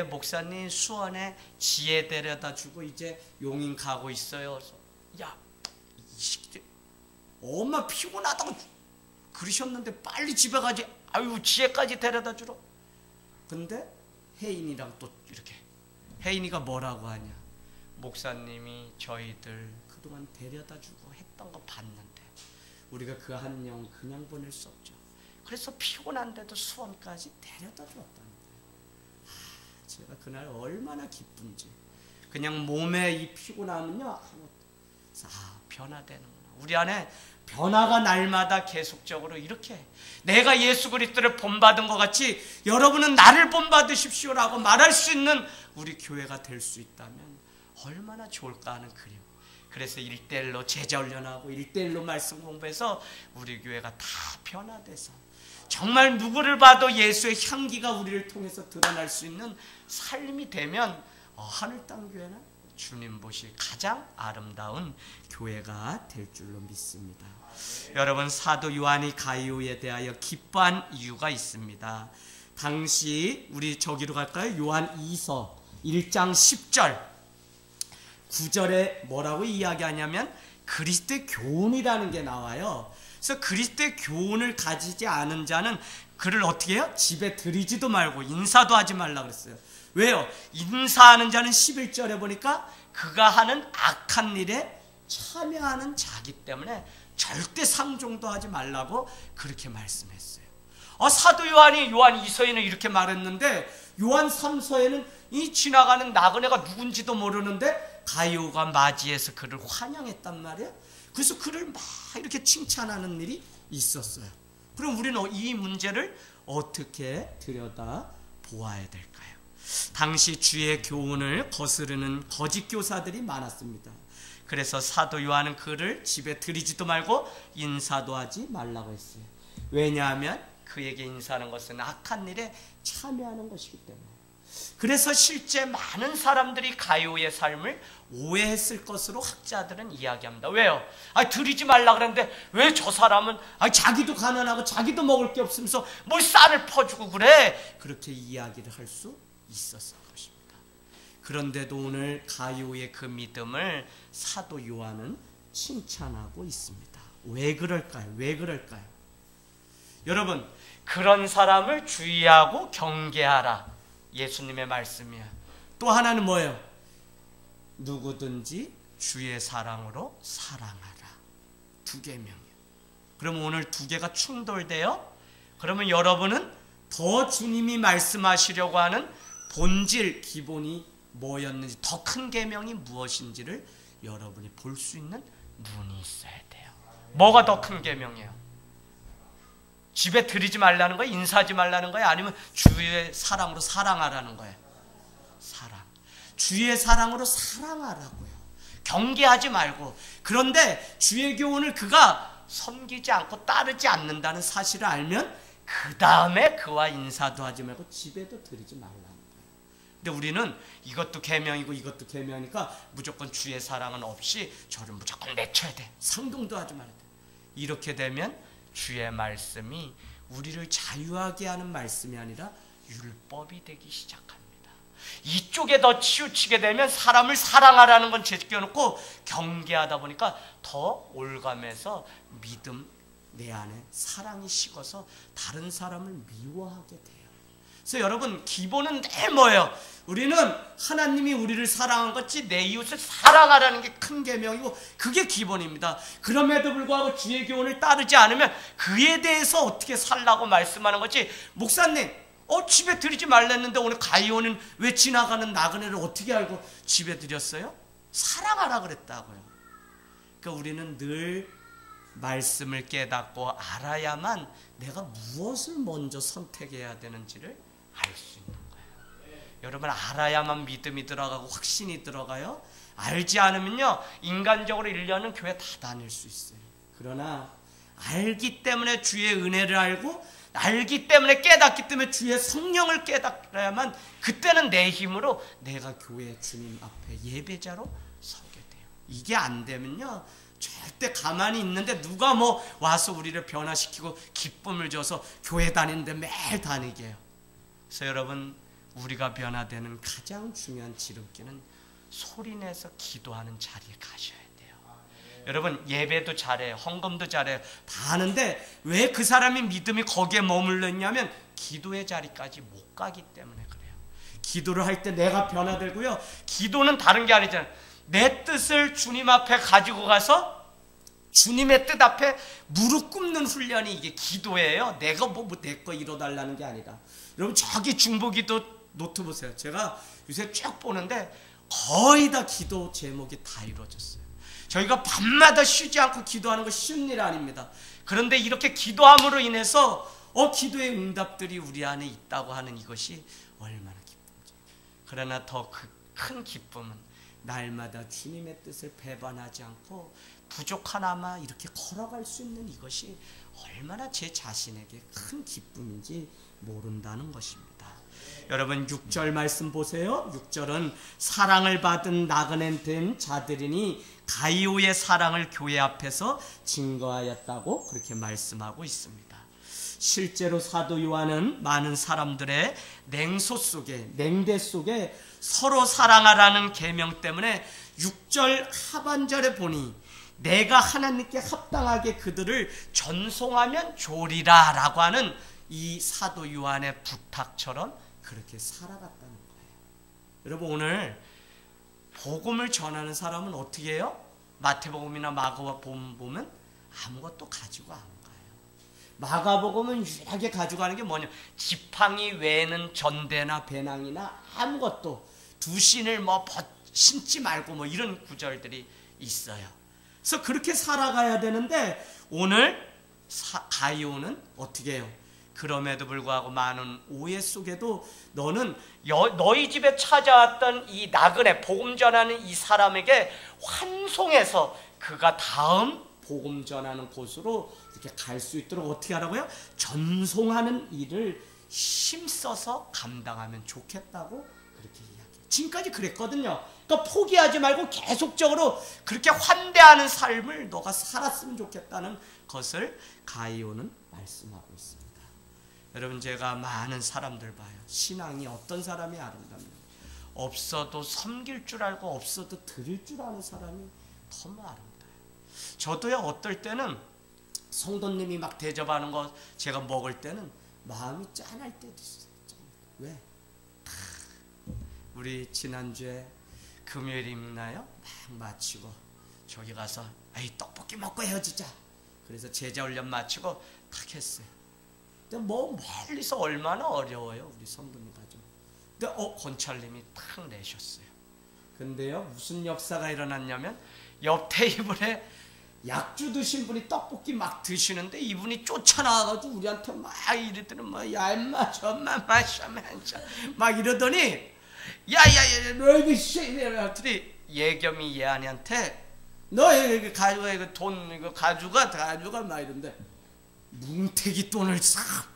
Speaker 1: 목사님 수원에 지혜 데려다 주고 이제 용인 가고 있어요. 그래서 이 새끼들 엄마 피곤하다고 그러셨는데 빨리 집에 가지. 지혜까지 데려다 주러. 근데 혜인이랑 또 이렇게 혜인이가 뭐라고 하냐? 목사님이 저희들 그동안 데려다 주고 했던 거 봤는데 우리가 그 한 영 그냥 보낼 수 없죠. 그래서 피곤한데도 수원까지 데려다 주었다는 거예요. 제가 그날 얼마나 기쁜지. 그냥 몸의 이 피곤함은요, 변화되는구나. 우리 안에 변화가 날마다 계속적으로 이렇게 내가 예수 그리스도를 본받은 것 같이 여러분은 나를 본받으십시오라고 말할 수 있는 우리 교회가 될 수 있다면 얼마나 좋을까 하는 그림. 그래서 1:1로 제자 훈련하고 1:1로 말씀 공부해서 우리 교회가 다 변화돼서 정말 누구를 봐도 예수의 향기가 우리를 통해서 드러날 수 있는 삶이 되면 하늘 땅 교회는 주님 보실 가장 아름다운 교회가 될 줄로 믿습니다. 여러분, 사도 요한이 가이오에 대하여 기뻐한 이유가 있습니다. 당시 우리 저기로 갈까요? 요한 2서 1장 10절 9절에 뭐라고 이야기하냐면 그리스도의 교훈이라는 게 나와요. 그래서 그리스도의 교훈을 가지지 않은 자는 그를 어떻게 해요? 집에 들이지도 말고 인사도 하지 말라 그랬어요. 왜요? 인사하는 자는 11절에 보니까 그가 하는 악한 일에 참여하는 자기 때문에 절대 상종도 하지 말라고 그렇게 말씀했어요. 사도 요한 2서에는 이렇게 말했는데 요한 3서에는 이 지나가는 나그네가 누군지도 모르는데 가이오가 맞이해서 그를 환영했단 말이에요. 그래서 그를 막 이렇게 칭찬하는 일이 있었어요. 그럼 우리는 이 문제를 어떻게 들여다 보아야 될까요? 당시 주의 교훈을 거스르는 거짓 교사들이 많았습니다. 그래서 사도 요한은 그를 집에 들이지도 말고 인사도 하지 말라고 했어요. 왜냐하면 그에게 인사하는 것은 악한 일에 참여하는 것이기 때문에. 그래서 실제 많은 사람들이 가이오의 삶을 오해했을 것으로 학자들은 이야기합니다. 왜요? 드리지 말라 그랬는데 왜 저 사람은 자기도 가난하고 자기도 먹을 게 없으면서 뭘 쌀을 퍼주고 그래? 그렇게 이야기를 할 수 있었을 것입니다. 그런데도 오늘 가이오의 그 믿음을 사도 요한은 칭찬하고 있습니다. 왜 그럴까요? 왜 그럴까요? 여러분, 그런 사람을 주의하고 경계하라. 예수님의 말씀이야. 또 하나는 뭐예요? 누구든지 주의 사랑으로 사랑하라. 두 계명이에요. 그럼 오늘 두 개가 충돌돼요? 그러면 여러분은 더 주님이 말씀하시려고 하는 본질, 기본이 뭐였는지, 더 큰 계명이 무엇인지를 여러분이 볼 수 있는 눈이 있어야 돼요. 뭐가 더 큰 계명이에요? 집에 들이지 말라는 거예요? 인사하지 말라는 거예요? 아니면 주의 사랑으로 사랑하라는 거예요? 사랑. 주의 사랑으로 사랑하라고요. 경계하지 말고. 그런데 주의 교훈을 그가 섬기지 않고 따르지 않는다는 사실을 알면 그 다음에 그와 인사도 하지 말고 집에도 들이지 말라는 거예요. 근데 우리는 이것도 계명이고 이것도 계명이니까 무조건 주의 사랑은 없이 저를 무조건 내쳐야 돼. 상동도 하지 말아야 돼. 이렇게 되면 주의 말씀이 우리를 자유하게 하는 말씀이 아니라 율법이 되기 시작합니다. 이쪽에 더 치우치게 되면 사람을 사랑하라는 건 제껴놓고 경계하다 보니까 더 올가매서 믿음 내 안에 사랑이 식어서 다른 사람을 미워하게 돼요. 그래서 여러분, 기본은 늘 뭐예요? 우리는 하나님이 우리를 사랑한 것이 내 이웃을 사랑하라는 게 큰 계명이고 그게 기본입니다. 그럼에도 불구하고 주의 교훈을 따르지 않으면 그에 대해서 어떻게 살라고 말씀하는 거지. 목사님, 집에 들이지 말랬는데 오늘 가이오는 왜 지나가는 나그네를 어떻게 알고 집에 들였어요? 사랑하라 그랬다고요. 그러니까 우리는 늘 말씀을 깨닫고 알아야만 내가 무엇을 먼저 선택해야 되는지를 알 수 있는 거예요. 여러분, 알아야만 믿음이 들어가고 확신이 들어가요. 알지 않으면요, 인간적으로 1년은 교회 다 다닐 수 있어요. 그러나 알기 때문에 주의 은혜를 알고 알기 때문에 깨닫기 때문에 주의 성령을 깨달아야만 그때는 내 힘으로 내가 교회 주님 앞에 예배자로 서게 돼요. 이게 안 되면요, 절대 가만히 있는데 누가 와서 우리를 변화시키고 기쁨을 줘서 교회 다니는데 매일 다니게 해요. 그래서 여러분, 우리가 변화되는 가장 중요한 지름길은 소리내서 기도하는 자리에 가셔야 돼요. 여러분, 예배도 잘해요. 헌금도 잘해요. 다 하는데 왜 그 사람이 믿음이 거기에 머물러 있냐면 기도의 자리까지 못 가기 때문에 그래요. 기도를 할 때 내가 변화되고요. 기도는 다른 게 아니잖아요. 내 뜻을 주님 앞에 가지고 가서 주님의 뜻 앞에 무릎 꿇는 훈련이 이게 기도예요. 내가 내 거 이뤄달라는 게 아니라. 여러분, 저기 중보기도 노트 보세요. 제가 요새 쭉 보는데 거의 다 기도 제목이 다 이루어졌어요. 저희가 밤마다 쉬지 않고 기도하는 거 쉬운 일 아닙니다. 그런데 이렇게 기도함으로 인해서 기도의 응답들이 우리 안에 있다고 하는 이것이 얼마나 기쁜지. 그러나 더 큰 기쁨은 날마다 주님의 뜻을 배반하지 않고 부족하나마 이렇게 걸어갈 수 있는 이것이 얼마나 제 자신에게 큰 기쁨인지 모른다는 것입니다. 여러분, 6절 말씀 보세요. 6절은 사랑을 받은 나그네 된 자들이니 가이오의 사랑을 교회 앞에서 증거하였다고 그렇게 말씀하고 있습니다. 실제로 사도 요한은 많은 사람들의 냉대 속에 서로 사랑하라는 계명 때문에 6절 하반절에 보니 내가 하나님께 합당하게 그들을 전송하면 좋으리라 라고 하는 이 사도 요한의 부탁처럼 그렇게 살아갔다는 거예요. 여러분, 오늘 복음을 전하는 사람은 어떻게 해요? 마태복음이나 마가복음 보면 아무것도 가지고 안 가요. 마가복음은 유일하게 가져가는 게 뭐냐? 지팡이 외에는 전대나 배낭이나 아무것도, 두신을 뭐 신지 말고 뭐 이런 구절들이 있어요. 그래서 그렇게 살아가야 되는데 오늘 가이오는 어떻게 해요? 그럼에도 불구하고 많은 오해 속에도 너는 너희 집에 찾아왔던 이 나그네, 복음 전하는 이 사람에게 환송해서 그가 다음 복음 전하는 곳으로 이렇게 갈 수 있도록 어떻게 하라고요? 전송하는 일을 힘써서 감당하면 좋겠다고 그렇게 이야기해요. 지금까지 그랬거든요. 그러니까 포기하지 말고 계속적으로 그렇게 환대하는 삶을 너가 살았으면 좋겠다는 것을 가이오는 말씀하고 있습니다. 여러분, 제가 많은 사람들 봐요. 신앙이 어떤 사람이 아름답냐? 없어도 섬길 줄 알고 없어도 드릴 줄 아는 사람이 너무 아름다워요. 저도요, 어떨 때는 성도님이 막 대접하는 거 제가 먹을 때는 마음이 짠할 때도 있어요. 왜? 우리 지난주에 금요일이나요? 막 마치고 저기 가서 에이 떡볶이 먹고 헤어지자. 그래서 제자 훈련 마치고 탁 했어요. 근데 뭐 멀리서 얼마나 어려워요, 우리 성도님 가족. 근데 권찰님이 탁 내셨어요. 근데요, 무슨 역사가 일어났냐면 옆 테이블에 약주 드신 분이 떡볶이 막 드시는데 이분이 쫓아나와가지고 우리한테 막 이러더니 뭐 야 임마 저만 마셔면서 막 이러더니 야야야 너 이거 씨들이 예겸이 예안이한테 너 이거 가져가 이거 돈 이거 가져가 막 이런데 뭉태기 돈을 싹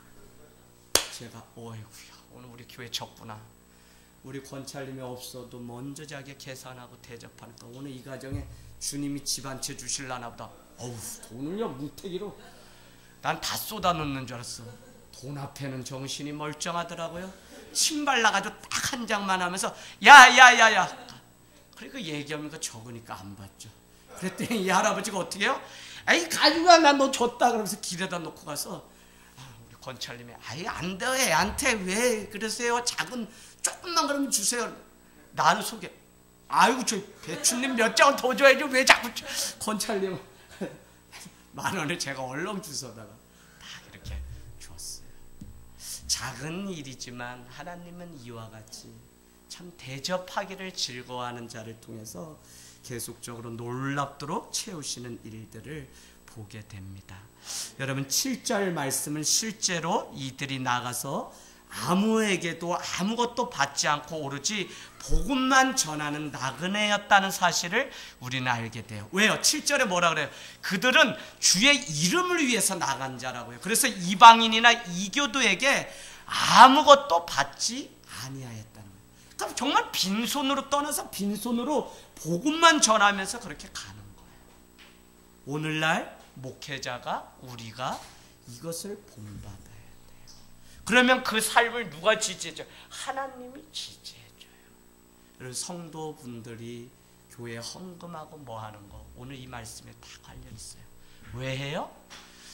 Speaker 1: 제가 어이구야 오늘 우리 교회 적구나. 우리 권찰님이 없어도 먼저 자기 계산하고 대접하니까 오늘 이 가정에 주님이 집 한 채 주실라나 보다. 어우 돈을요 뭉태기로 난 다 쏟아 넣는 줄 알았어. 돈 앞에는 정신이 멀쩡하더라고요. 신발 나가지고 딱 한 장만 하면서 야야야야. 그리고 예겸이가 적으니까 안 받죠. 그랬더니 이 할아버지가 어떻게 해요? 아이 가져가 나 너 줬다 그러면서 길에다 놓고 가서 우리 권찰님이 아이 안 돼 애한테 왜 그러세요? 작은 조금만 그러면 주세요. 나는 속에 아이고 저 배추님 몇 장은 더 줘야지 왜 자꾸 권찰님 10,000원을 제가 얼렁 주워다가 다 이렇게 줬어요. 작은 일이지만 하나님은 이와 같이 참 대접하기를 즐거워하는 자를 통해서 계속적으로 놀랍도록 채우시는 일들을 보게 됩니다. 여러분 7절 말씀은 실제로 이들이 나가서 아무에게도 아무것도 받지 않고 오로지 복음만 전하는 나그네였다는 사실을 우리는 알게 돼요. 왜요? 7절에 뭐라 그래요? 그들은 주의 이름을 위해서 나간 자라고요. 그래서 이방인이나 이교도에게 아무것도 받지 아니하였다는 거예요. 그럼 정말 빈손으로 떠나서 빈손으로 복음만 전하면서 그렇게 가는 거예요. 오늘날 목회자가 우리가 이것을 본받아야 돼요. 그러면 그 삶을 누가 지지해줘요? 하나님이 지지해줘요. 여러분 성도분들이 교회 헌금하고 뭐 하는 거 오늘 이 말씀에 다 관련있어요. 왜 해요?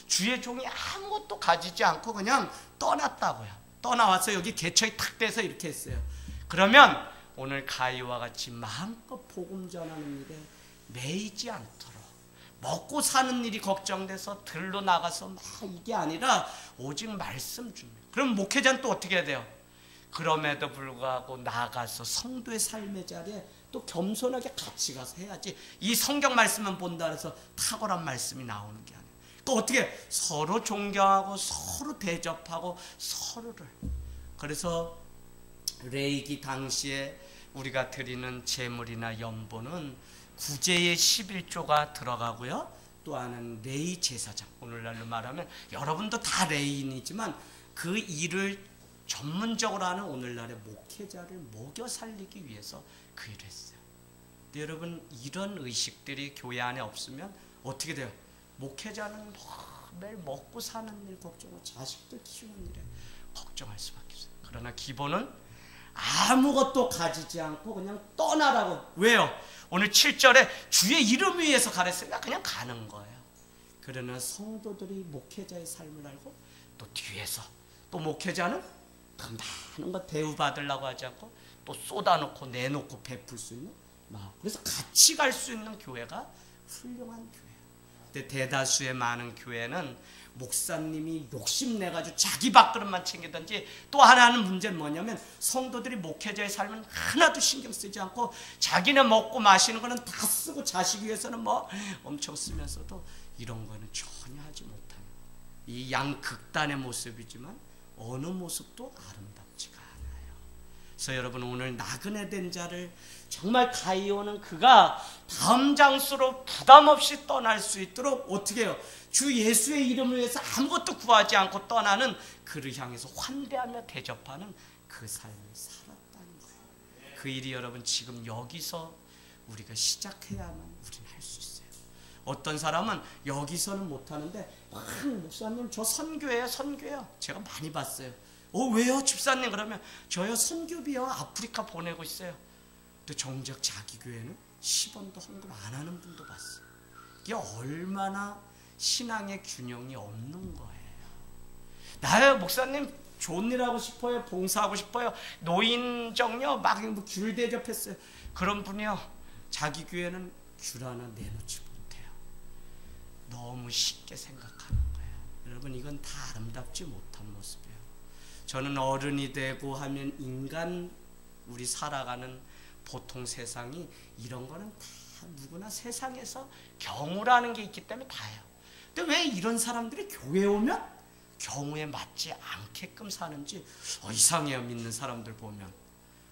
Speaker 1: 주의 종이 아무것도 가지지 않고 그냥 떠났다고요. 떠나와서 여기 개척이 탁 돼서 이렇게 했어요. 그러면 오늘 가이와 같이 마음껏 복음 전하는 일에 매이지 않도록 먹고 사는 일이 걱정돼서 들로 나가서 막 이게 아니라 오직 말씀 줍니다. 그럼 목회자는 또 어떻게 해야 돼요? 그럼에도 불구하고 나가서 성도의 삶의 자리에 또 겸손하게 같이 가서 해야지. 이 성경 말씀만 본다 해서 탁월한 말씀이 나오는 게 아니에요. 또 어떻게 서로 존경하고 서로 대접하고 서로를. 그래서 레이기 당시에 우리가 드리는 제물이나 연보는 구제의 11조가 들어가고요. 또 하나는 레이 제사장. 오늘날로 말하면 여러분도 다 레이인이지만 그 일을 전문적으로 하는 오늘날의 목회자를 먹여 살리기 위해서 그 일을 했어요. 근데 여러분 이런 의식들이 교회 안에 없으면 어떻게 돼요? 목회자는 매일 먹고 사는 일 걱정하고 자식들 키우는 일에 걱정할 수밖에 없어요. 그러나 기본은 아무것도 가지지 않고 그냥 떠나라고. 왜요? 오늘 7절에 주의 이름 위해서 가랬으니까 그냥 가는 거예요. 그러나 성도들이 목회자의 삶을 알고 또 뒤에서 또 목회자는 더 많은 거 대우받으려고 하지 않고 또 쏟아놓고 내놓고 베풀 수 있는 그래서 같이 갈 수 있는 교회가 훌륭한 교회예요. 근데 대다수의 많은 교회는 목사님이 욕심내가지고 자기 밥그릇만 챙기든지, 또 하나는 문제는 뭐냐면 성도들이 목회자의 삶은 하나도 신경 쓰지 않고 자기네 먹고 마시는 거는 다 쓰고 자식 위해서는 뭐 엄청 쓰면서도 이런 거는 전혀 하지 못하는 이 양극단의 모습이지만 어느 모습도 아름답지가 않아요. 그래서 여러분, 오늘 나그네 된 자를 정말 가이오는 그가 다음 장소로 부담 없이 떠날 수 있도록 어떻게 해요? 주 예수의 이름을 위해서 아무것도 구하지 않고 떠나는 그를 향해서 환대하며 대접하는 그 삶을 살았다는 거예요. 그 일이 여러분 지금 여기서 우리가 시작해야만 우리는 할 수 있어요. 어떤 사람은 여기서는 못하는데 목사님 저 선교예요. 제가 많이 봤어요. 왜요 집사님? 그러면 저요 선교비요 아프리카 보내고 있어요. 또 정작 자기 교회는 10원도 헌금 안 하는 분도 봤어요. 이게 얼마나 신앙의 균형이 없는 거예요. 나요 목사님 좋은 일 하고 싶어요. 봉사하고 싶어요. 노인정요 막 귤 대접했어요. 그런 분이요 자기 교회는 귤 하나 내놓지 못해요. 너무 쉽게 생각하는 거예요. 여러분, 이건 다 아름답지 못한 모습이에요. 저는 어른이 되고 하면 인간 우리 살아가는 보통 세상이 이런 거는 다 누구나 세상에서 경우라는 게 있기 때문에 다예요. 근데 왜 이런 사람들이 교회에 오면 경우에 맞지 않게끔 사는지 이상해요. 믿는 사람들 보면.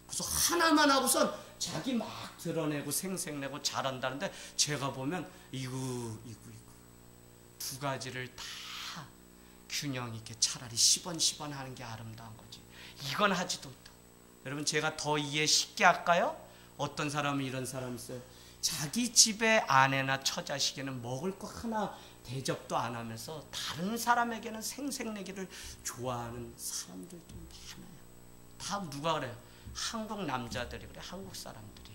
Speaker 1: 그래서 하나만 하고선 자기 막 드러내고 생색내고 잘한다는데 제가 보면 이거 두 가지를 다 균형 있게 차라리 10원 하는 게 아름다운 거지. 이건 하지도 못하고. 여러분, 제가 더 이해 쉽게 할까요? 어떤 사람은 이런 사람이 있어요. 자기 집에 아내나 처자식에는 먹을 거 하나 대접도 안 하면서 다른 사람에게는 생색내기를 좋아하는 사람들도 많아요. 다 누가 그래요? 한국 남자들이 그래. 한국 사람들이.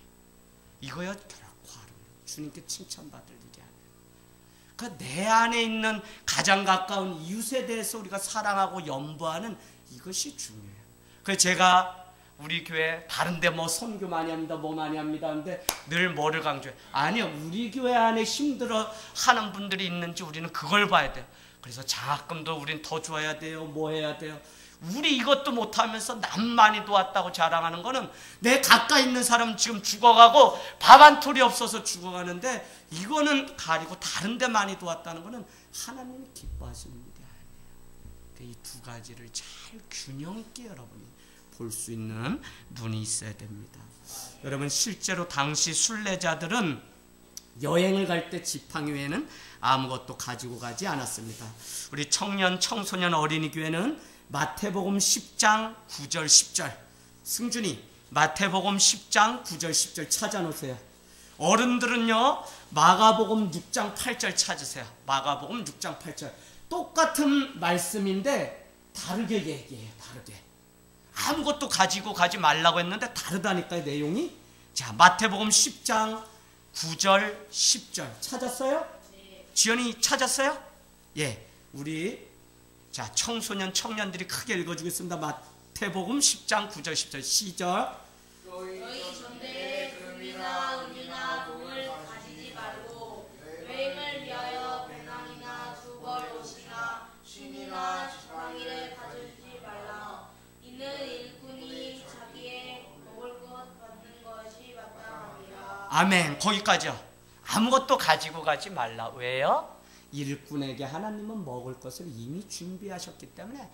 Speaker 1: 이거요 결코 주님께 칭찬받을 일이 아니에요. 그러니까 내 안에 있는 가장 가까운 이웃에 대해서 우리가 사랑하고 염보하는 이것이 중요해요. 그래서 제가 우리 교회 다른데 뭐 선교 많이 합니다, 뭐 많이 합니다 하는데 늘 뭐를 강조해? 아니요, 우리 교회 안에 힘들어 하는 분들이 있는지 우리는 그걸 봐야 돼요. 그래서 장학금도 우린 더 줘야 돼요, 뭐 해야 돼요. 우리 이것도 못하면서 남 많이 도왔다고 자랑하는 거는 내 가까이 있는 사람 지금 죽어가고 밥 한 톨이 없어서 죽어가는데 이거는 가리고 다른데 많이 도왔다는 거는 하나님이 기뻐하시는 일이 아니에요. 이 두 가지를 잘 균형 있게 여러분이 볼 수 있는 눈이 있어야 됩니다. 여러분, 실제로 당시 순례자들은 여행을 갈 때 지팡이 외에는 아무것도 가지고 가지 않았습니다. 우리 청년 청소년 어린이 교회는 마태복음 10장 9절 10절 승준이 마태복음 10장 9절 10절 찾아놓으세요. 어른들은요 마가복음 6장 8절 찾으세요. 마가복음 6장 8절 똑같은 말씀인데 다르게 얘기해요. 다르게. 아무것도 가지고 가지 말라고 했는데 다르다니까요, 내용이. 자, 마태복음 10장 9절 10절 찾았어요? 네. 지연이 찾았어요? 예, 우리 자 청소년 청년들이 크게 읽어주겠습니다. 마태복음 10장 9절 10절 시작.
Speaker 2: 너희 전대에 금이나 은이나 돈을 가지지 말고 여행을 위하여 배낭이나 두벌 옷이나 쉰이나 지팡이를 가지지 말라. 이는 일꾼이 자기의 먹을 것 받는 것이 마땅하니라.
Speaker 1: 아멘. 거기까지요. 아무것도 가지고 가지 말라. 왜요? 일꾼에게 하나님은 먹을 것을 이미 준비하셨기 때문에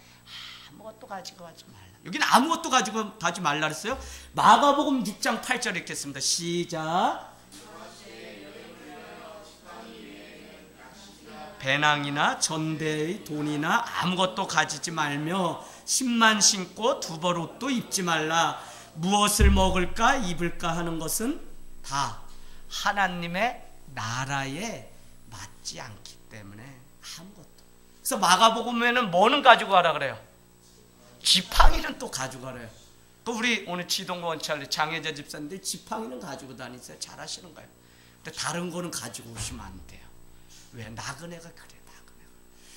Speaker 1: 아무것도 가지고 가지 말라. 여기는 아무것도 가지고 가지 말라 그랬어요. 마가복음 6장 8절 읽겠습니다. 시작. 배낭이나 전대의 돈이나 아무것도 가지지 말며 신만 신고 두벌 옷도 입지 말라. 무엇을 먹을까 입을까 하는 것은 다 하나님의 나라에 맞지 않기 때문에 아무것도. 그래서 마가복음에는 뭐는 가지고 가라 그래요? 지팡이는 또 가지고 가래요. 또 우리 오늘 지동고 원찰리 장혜자 집사님들 지팡이는 가지고 다니세요. 잘하시는 거예요. 근데 다른 거는 가지고 오시면 안 돼요. 왜? 나그네가 그래. 나그네가.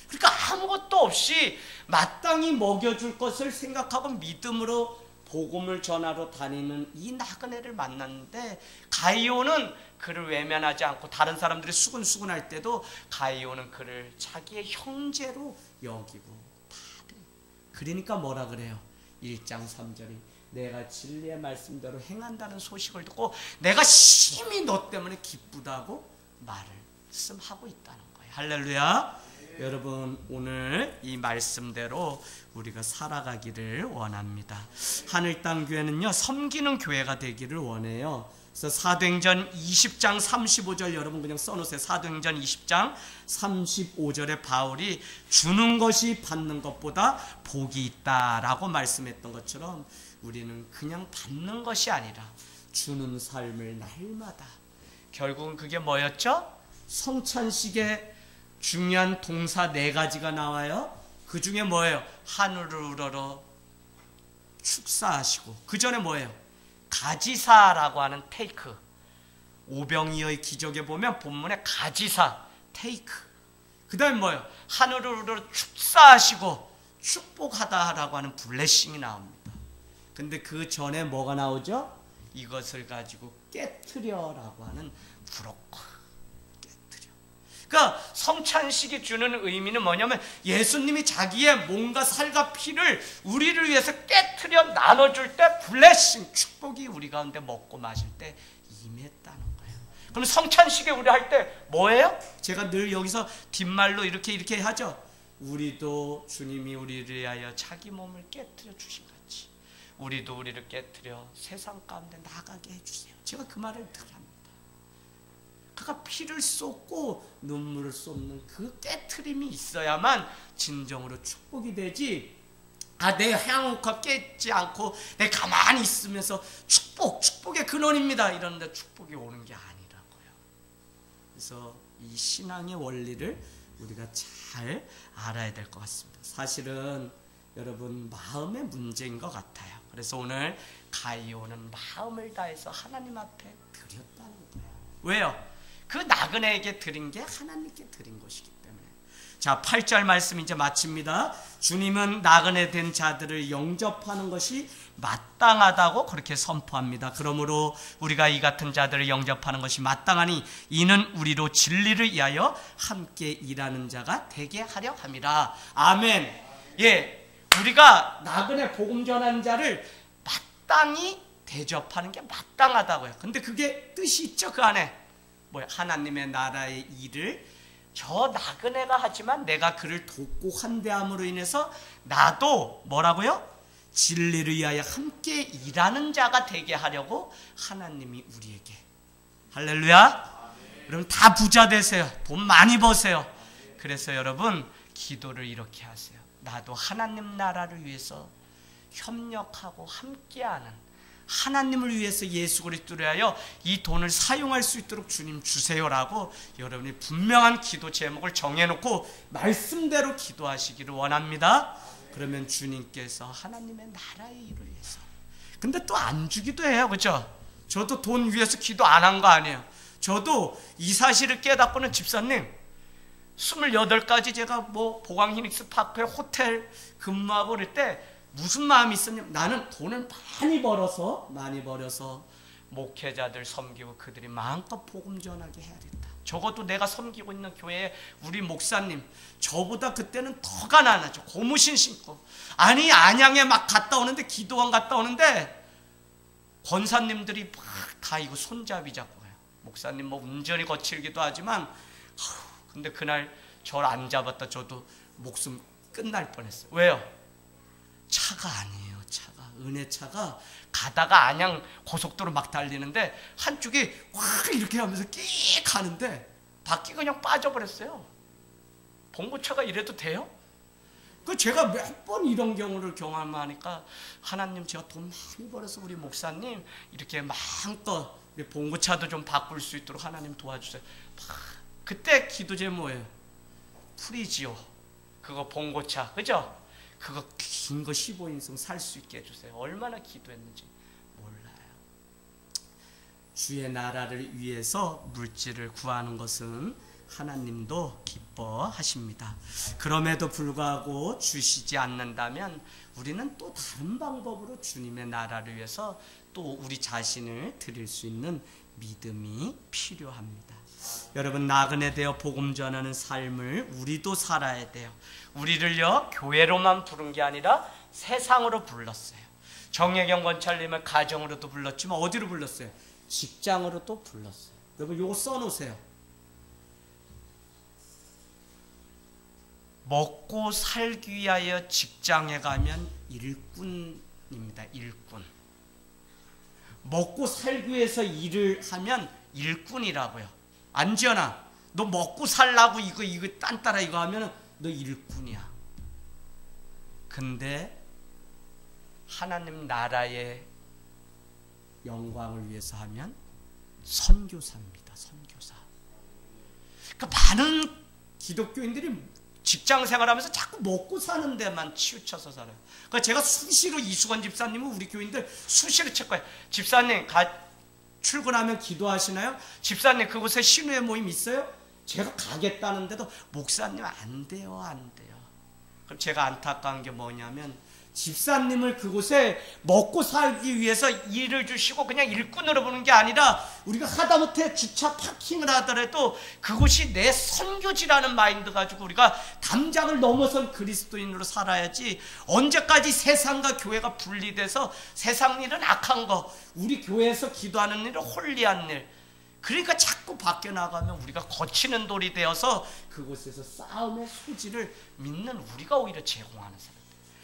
Speaker 1: 그러니까 아무것도 없이 마땅히 먹여줄 것을 생각하고 믿음으로 복음을 전하러 다니는 이 나그네를 만났는데 가이오는 그를 외면하지 않고 다른 사람들이 수근수근할 때도 가이오는 그를 자기의 형제로 여기고 다들. 그러니까 뭐라 그래요? 1장 3절이 내가 진리의 말씀대로 행한다는 소식을 듣고 내가 심히 너 때문에 기쁘다고 말씀하고 있다는 거예요. 할렐루야. 여러분 오늘 이 말씀대로 우리가 살아가기를 원합니다. 하늘땅교회는요 섬기는 교회가 되기를 원해요. 그래서 사도행전 20장 35절 여러분 그냥 써놓으세요. 사도행전 20장 35절에 바울이 주는 것이 받는 것보다 복이 있다라고 말씀했던 것처럼 우리는 그냥 받는 것이 아니라 주는 삶을 날마다. 결국은 그게 뭐였죠? 성찬식에 중요한 동사 4가지가 나와요. 그 중에 뭐예요? 하늘을 우러러 축사하시고, 그 전에 뭐예요? 가지사라고 하는 테이크. 오병이어의 기적에 보면 본문에 가지사, 테이크. 그 다음에 뭐예요? 하늘을 우러러 축사하시고 축복하다라고 하는 블레싱이 나옵니다. 근데 그 전에 뭐가 나오죠? 이것을 가지고 깨트려라고 하는 브로커. 그러니까 성찬식이 주는 의미는 뭐냐면 예수님이 자기의 몸과 살과 피를 우리를 위해서 깨트려 나눠줄 때 블레싱, 축복이 우리 가운데 먹고 마실 때 임했다는 거예요. 그럼 성찬식에 우리 할 때 뭐예요? 제가 늘 여기서 뒷말로 이렇게 하죠. 우리도 주님이 우리를 위하여 자기 몸을 깨트려 주신 같이 우리도 우리를 깨트려 세상 가운데 나가게 해주세요. 제가 그 말을 늘 합니다. 그가 피를 쏟고 눈물을 쏟는 그 깨트림이 있어야만 진정으로 축복이 되지. 내 향후가 깨지 않고 내 가만히 있으면서 축복의 근원입니다 이러는데 축복이 오는 게 아니라고요. 그래서 이 신앙의 원리를 우리가 잘 알아야 될 것 같습니다. 사실은 여러분 마음의 문제인 것 같아요. 그래서 오늘 가이오는 마음을 다해서 하나님 앞에 드렸다는 거예요. 왜요? 그 나그네에게 드린 게 하나님께 드린 것이기 때문에. 자, 8절 말씀 이제 마칩니다. 주님은 나그네 된 자들을 영접하는 것이 마땅하다고 그렇게 선포합니다. 그러므로 우리가 이 같은 자들을 영접하는 것이 마땅하니 이는 우리로 진리를 위하여 함께 일하는 자가 되게 하려 함이라. 아멘. 예, 우리가 나그네 복음 전하는 자를 마땅히 대접하는 게 마땅하다고요. 근데 그게 뜻이 있죠, 그 안에. 뭐야? 하나님의 나라의 일을 저 나그네가 하지만 내가 그를 돕고 환대함으로 인해서 나도 뭐라고요? 진리를 위하여 함께 일하는 자가 되게 하려고 하나님이 우리에게. 할렐루야. 여러분 다 부자 되세요. 돈 많이 버세요. 그래서 여러분 기도를 이렇게 하세요. 나도 하나님 나라를 위해서 협력하고 함께하는, 하나님을 위해서 예수 그리스도를 위하여 이 돈을 사용할 수 있도록 주님 주세요라고 여러분이 분명한 기도 제목을 정해놓고 말씀대로 기도하시기를 원합니다. 그러면 주님께서 하나님의 나라의 일을 위해서. 근데 또 안 주기도 해요. 그렇죠? 저도 돈 위해서 기도 안 한 거 아니에요. 저도 이 사실을 깨닫고는 집사님 28가지 제가 뭐 보강 히닉스 파크에 호텔 근무하고 그럴 때 무슨 마음이 있었냐면 나는 돈을 많이 벌어서 목회자들 섬기고 그들이 마음껏 복음 전하게 해야겠다. 적어도 내가 섬기고 있는 교회에 우리 목사님 저보다 그때는 더 가난하죠. 고무신 신고 아니 안양에 막 갔다 오는데 기도원 갔다 오는데 권사님들이 막 다 이거 손잡이 잡고 가요. 목사님 뭐 운전이 거칠기도 하지만 근데 그날 저를 안 잡았다 저도 목숨 끝날 뻔했어요. 왜요? 차가 아니에요. 차가 은혜차가 가다가 안양 고속도로 막 달리는데 한쪽이 확 이렇게 하면서 끼 가는데 바퀴가 그냥 빠져버렸어요. 봉고차가 이래도 돼요? 그 제가 몇 번 이런 경우를 경험하니까 하나님 제가 돈 많이 벌어서 우리 목사님 이렇게 마음껏 우리 봉고차도 좀 바꿀 수 있도록 하나님 도와주세요. 그때 기도 제목이에요. 프리지오 그거 봉고차 그죠? 그거 긴 거 15인승 살 수 있게 해주세요. 얼마나 기도했는지 몰라요. 주의 나라를 위해서 물질을 구하는 것은 하나님도 기뻐하십니다. 그럼에도 불구하고 주시지 않는다면 우리는 또 다른 방법으로 주님의 나라를 위해서 또 우리 자신을 드릴 수 있는 믿음이 필요합니다. 여러분, 나그네 되어 복음 전하는 삶을 우리도 살아야 돼요. 우리를요, 교회로만 부른 게 아니라 세상으로 불렀어요. 정혜경 권찰님을 가정으로도 불렀지만 어디로 불렀어요? 직장으로도 불렀어요. 여러분, 이거 써놓으세요. 먹고 살기 위하여 직장에 가면 일꾼입니다. 일꾼. 먹고 살기 위해서 일을 하면 일꾼이라고요. 안지연아, 너 먹고 살라고 이거 딴따라 이거 하면 너 일꾼이야. 근데 하나님 나라의 영광을 위해서 하면 선교사입니다. 선교사. 그러니까 많은 기독교인들이 직장 생활하면서 자꾸 먹고 사는 데만 치우쳐서 살아요. 그러니까 제가 수시로 이수건 집사님은 우리 교인들 수시로 체크해요. 집사님 출근하면 기도하시나요? 집사님 그곳에 신우의 모임 있어요? 제가 가겠다는데도 목사님 안 돼요, 안 돼요. 그럼 제가 안타까운 게 뭐냐면 집사님을 그곳에 먹고 살기 위해서 일을 주시고 그냥 일꾼으로 보는 게 아니라 우리가 하다못해 주차 파킹을 하더라도 그곳이 내 선교지라는 마인드 가지고 우리가 담장을 넘어선 그리스도인으로 살아야지. 언제까지 세상과 교회가 분리돼서 세상 일은 악한 거, 우리 교회에서 기도하는 일은 홀리한 일, 그러니까 자꾸 밖에 나가면 우리가 거치는 돌이 되어서 그곳에서 싸움의 소지를 믿는 우리가 오히려 제공하는 사람.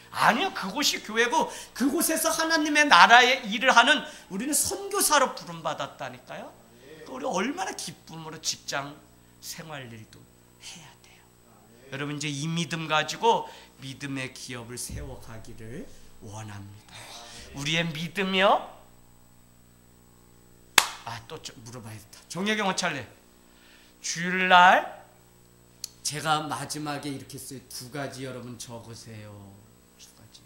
Speaker 1: 아니요, 그곳이 교회고 그곳에서 하나님의 나라의 일을 하는 우리는 선교사로 부름받았다니까요. 우리 얼마나 기쁨으로 직장 생활 일도 해야 돼요. 여러분, 이제 이 믿음 가지고 믿음의 기업을 세워가기를 원합니다. 우리의 믿음이요, 또 물어봐야겠다. 정혜경 원찰래, 주일날 제가 마지막에 이렇게 써요. 2가지 여러분 적으세요. 2가지.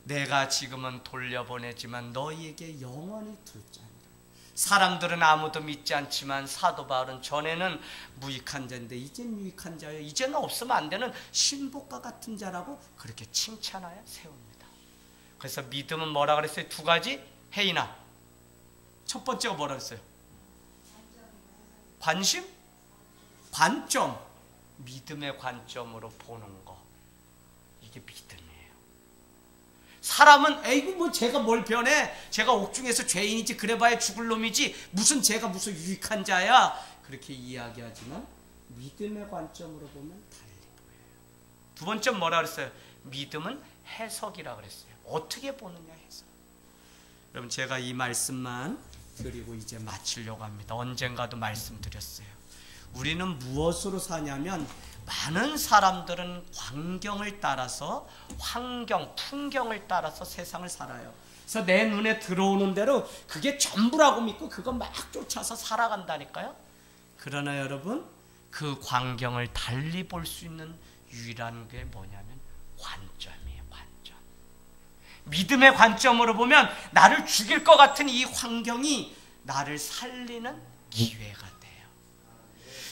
Speaker 1: 내가 지금은 돌려보내지만 너희에게 영원히 둘 자니라. 사람들은 아무도 믿지 않지만 사도 바울은 전에는 무익한 자인데 이젠 유익한 자요, 이제는 없으면 안 되는 신복과 같은 자라고 그렇게 칭찬하여 세웁니다. 그래서 믿음은 뭐라 그랬어요? 2가지. 혜인아, 첫 번째가 뭐라 그랬어요? 관심? 관점. 믿음의 관점으로 보는 거, 이게 믿음이에요. 사람은 에이구 뭐 제가 뭘 변해, 제가 옥중에서 죄인이지 그래봐야 죽을 놈이지 무슨 제가 무슨 유익한 자야, 그렇게 이야기하지만 믿음의 관점으로 보면 달리 보여요. 2 번째 뭐라 그랬어요? 믿음은 해석이라 그랬어요. 어떻게 보느냐, 해석. 여러분, 제가 이 말씀만 드리고 이제 마치려고 합니다. 언젠가도 말씀드렸어요. 우리는 무엇으로 사냐면 많은 사람들은 환경을 따라서, 환경, 풍경을 따라서 세상을 살아요. 그래서 내 눈에 들어오는 대로 그게 전부라고 믿고 그거 막 쫓아서 살아간다니까요. 그러나 여러분, 그 광경을 달리 볼 수 있는 유일한 게 뭐냐면 관점이에요. 관점. 믿음의 관점으로 보면 나를 죽일 것 같은 이 환경이 나를 살리는 기회가 돼요.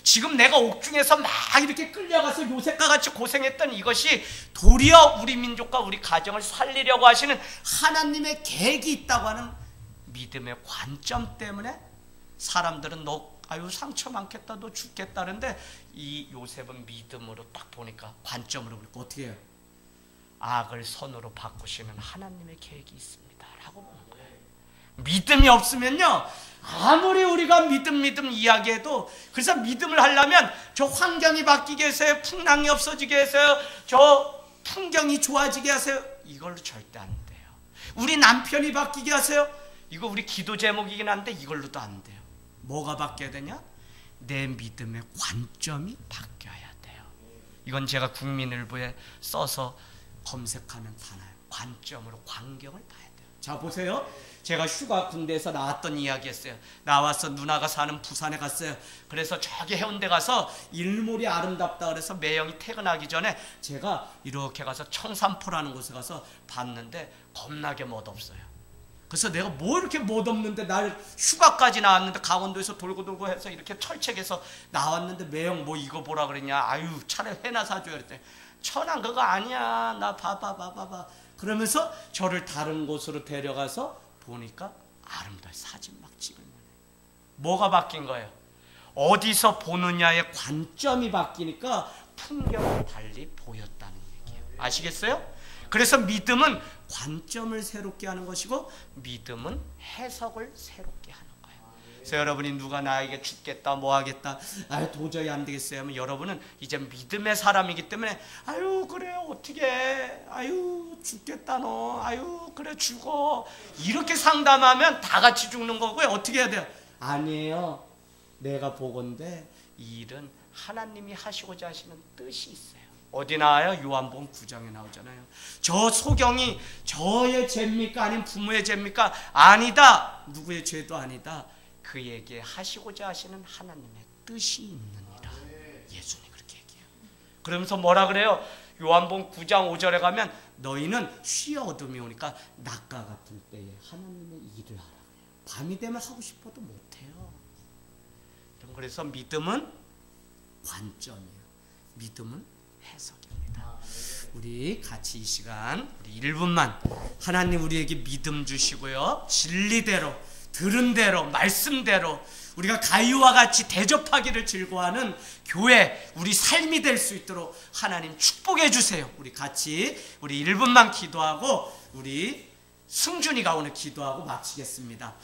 Speaker 1: 지금 내가 옥중에서 막 이렇게 끌려가서 요셉과 같이 고생했던 이것이 도리어 우리 민족과 우리 가정을 살리려고 하시는 하나님의 계획이 있다고 하는 믿음의 관점 때문에 사람들은 너 아유 상처 많겠다, 너 죽겠다는데 이 요셉은 믿음으로 딱 보니까, 관점으로 보니까 어떻게 해요? 악을 선으로 바꾸시는 하나님의 계획이 있습니다 라고 보는 거예요. 믿음이 없으면요, 아무리 우리가 믿음 이야기해도, 그래서 믿음을 하려면 저 환경이 바뀌게 하세요, 풍랑이 없어지게 하세요, 저 풍경이 좋아지게 하세요, 이걸로 절대 안 돼요. 우리 남편이 바뀌게 하세요, 이거 우리 기도 제목이긴 한데 이걸로도 안 돼요. 뭐가 바뀌어야 되냐? 내 믿음의 관점이 바뀌어야 돼요. 이건 제가 국민일보에 써서 검색하면 다나요. 관점으로 광경을 봐야 돼요. 자 보세요, 제가 휴가 군대에서 나왔던 이야기 했어요. 나와서 누나가 사는 부산에 갔어요. 그래서 저기 해운대 가서 일몰이 아름답다 그래서 매형이 퇴근하기 전에 제가 이렇게 가서 청산포라는 곳에 가서 봤는데 겁나게 멋없어요. 그래서 내가 뭐 이렇게 못 없는데 날 휴가까지 나왔는데 강원도에서 돌고 해서 이렇게 철책에서 나왔는데 매형 뭐 이거 보라 그랬냐. 아유 차라리 회나 사줘야 그랬더니 천안 그거 아니야. 나 봐봐. 그러면서 저를 다른 곳으로 데려가서 보니까 아름다운 사진 막 찍으면 뭐가 바뀐 거예요? 어디서 보느냐의 관점이 바뀌니까 풍경이 달리 보였다는 얘기예요. 아시겠어요? 그래서 믿음은 관점을 새롭게 하는 것이고 믿음은 해석을 새롭게 하는 거예요. 그래서 여러분이 누가 나에게 죽겠다 뭐 하겠다 도저히 안 되겠어요 하면 여러분은 이제 믿음의 사람이기 때문에 아유 그래 어떻게 아유 죽겠다 너 아유 그래 죽어 이렇게 상담하면 다 같이 죽는 거고요. 어떻게 해야 돼요? 아니에요. 내가 보건대 이 일은 하나님이 하시고자 하시는 뜻이 있어요. 어디 나와요? 요한복음 9장에 나오잖아요. 저 소경이 저의 죄입니까? 아니면 부모의 죄입니까? 아니다. 누구의 죄도 아니다. 그에게 하시고자 하시는 하나님의 뜻이 있느니라. 예수님이 그렇게 얘기해요. 그러면서 뭐라 그래요? 요한복음 9장 5절에 가면 너희는 쉬 어둠이 오니까 낮과 같은 때에 하나님의 일을 하라. 밤이 되면 하고 싶어도 못해요. 그래서 믿음은 관점이에요. 믿음은 해석입니다. 우리 같이 이 시간 우리 1분만 하나님 우리에게 믿음 주시고요. 진리대로 들은 대로 말씀대로 우리가 가위와 같이 대접하기를 즐거워하는 교회 우리 삶이 될 수 있도록 하나님 축복해 주세요. 우리 같이 우리 1분만 기도하고 우리 승준이가 오늘 기도하고 마치겠습니다.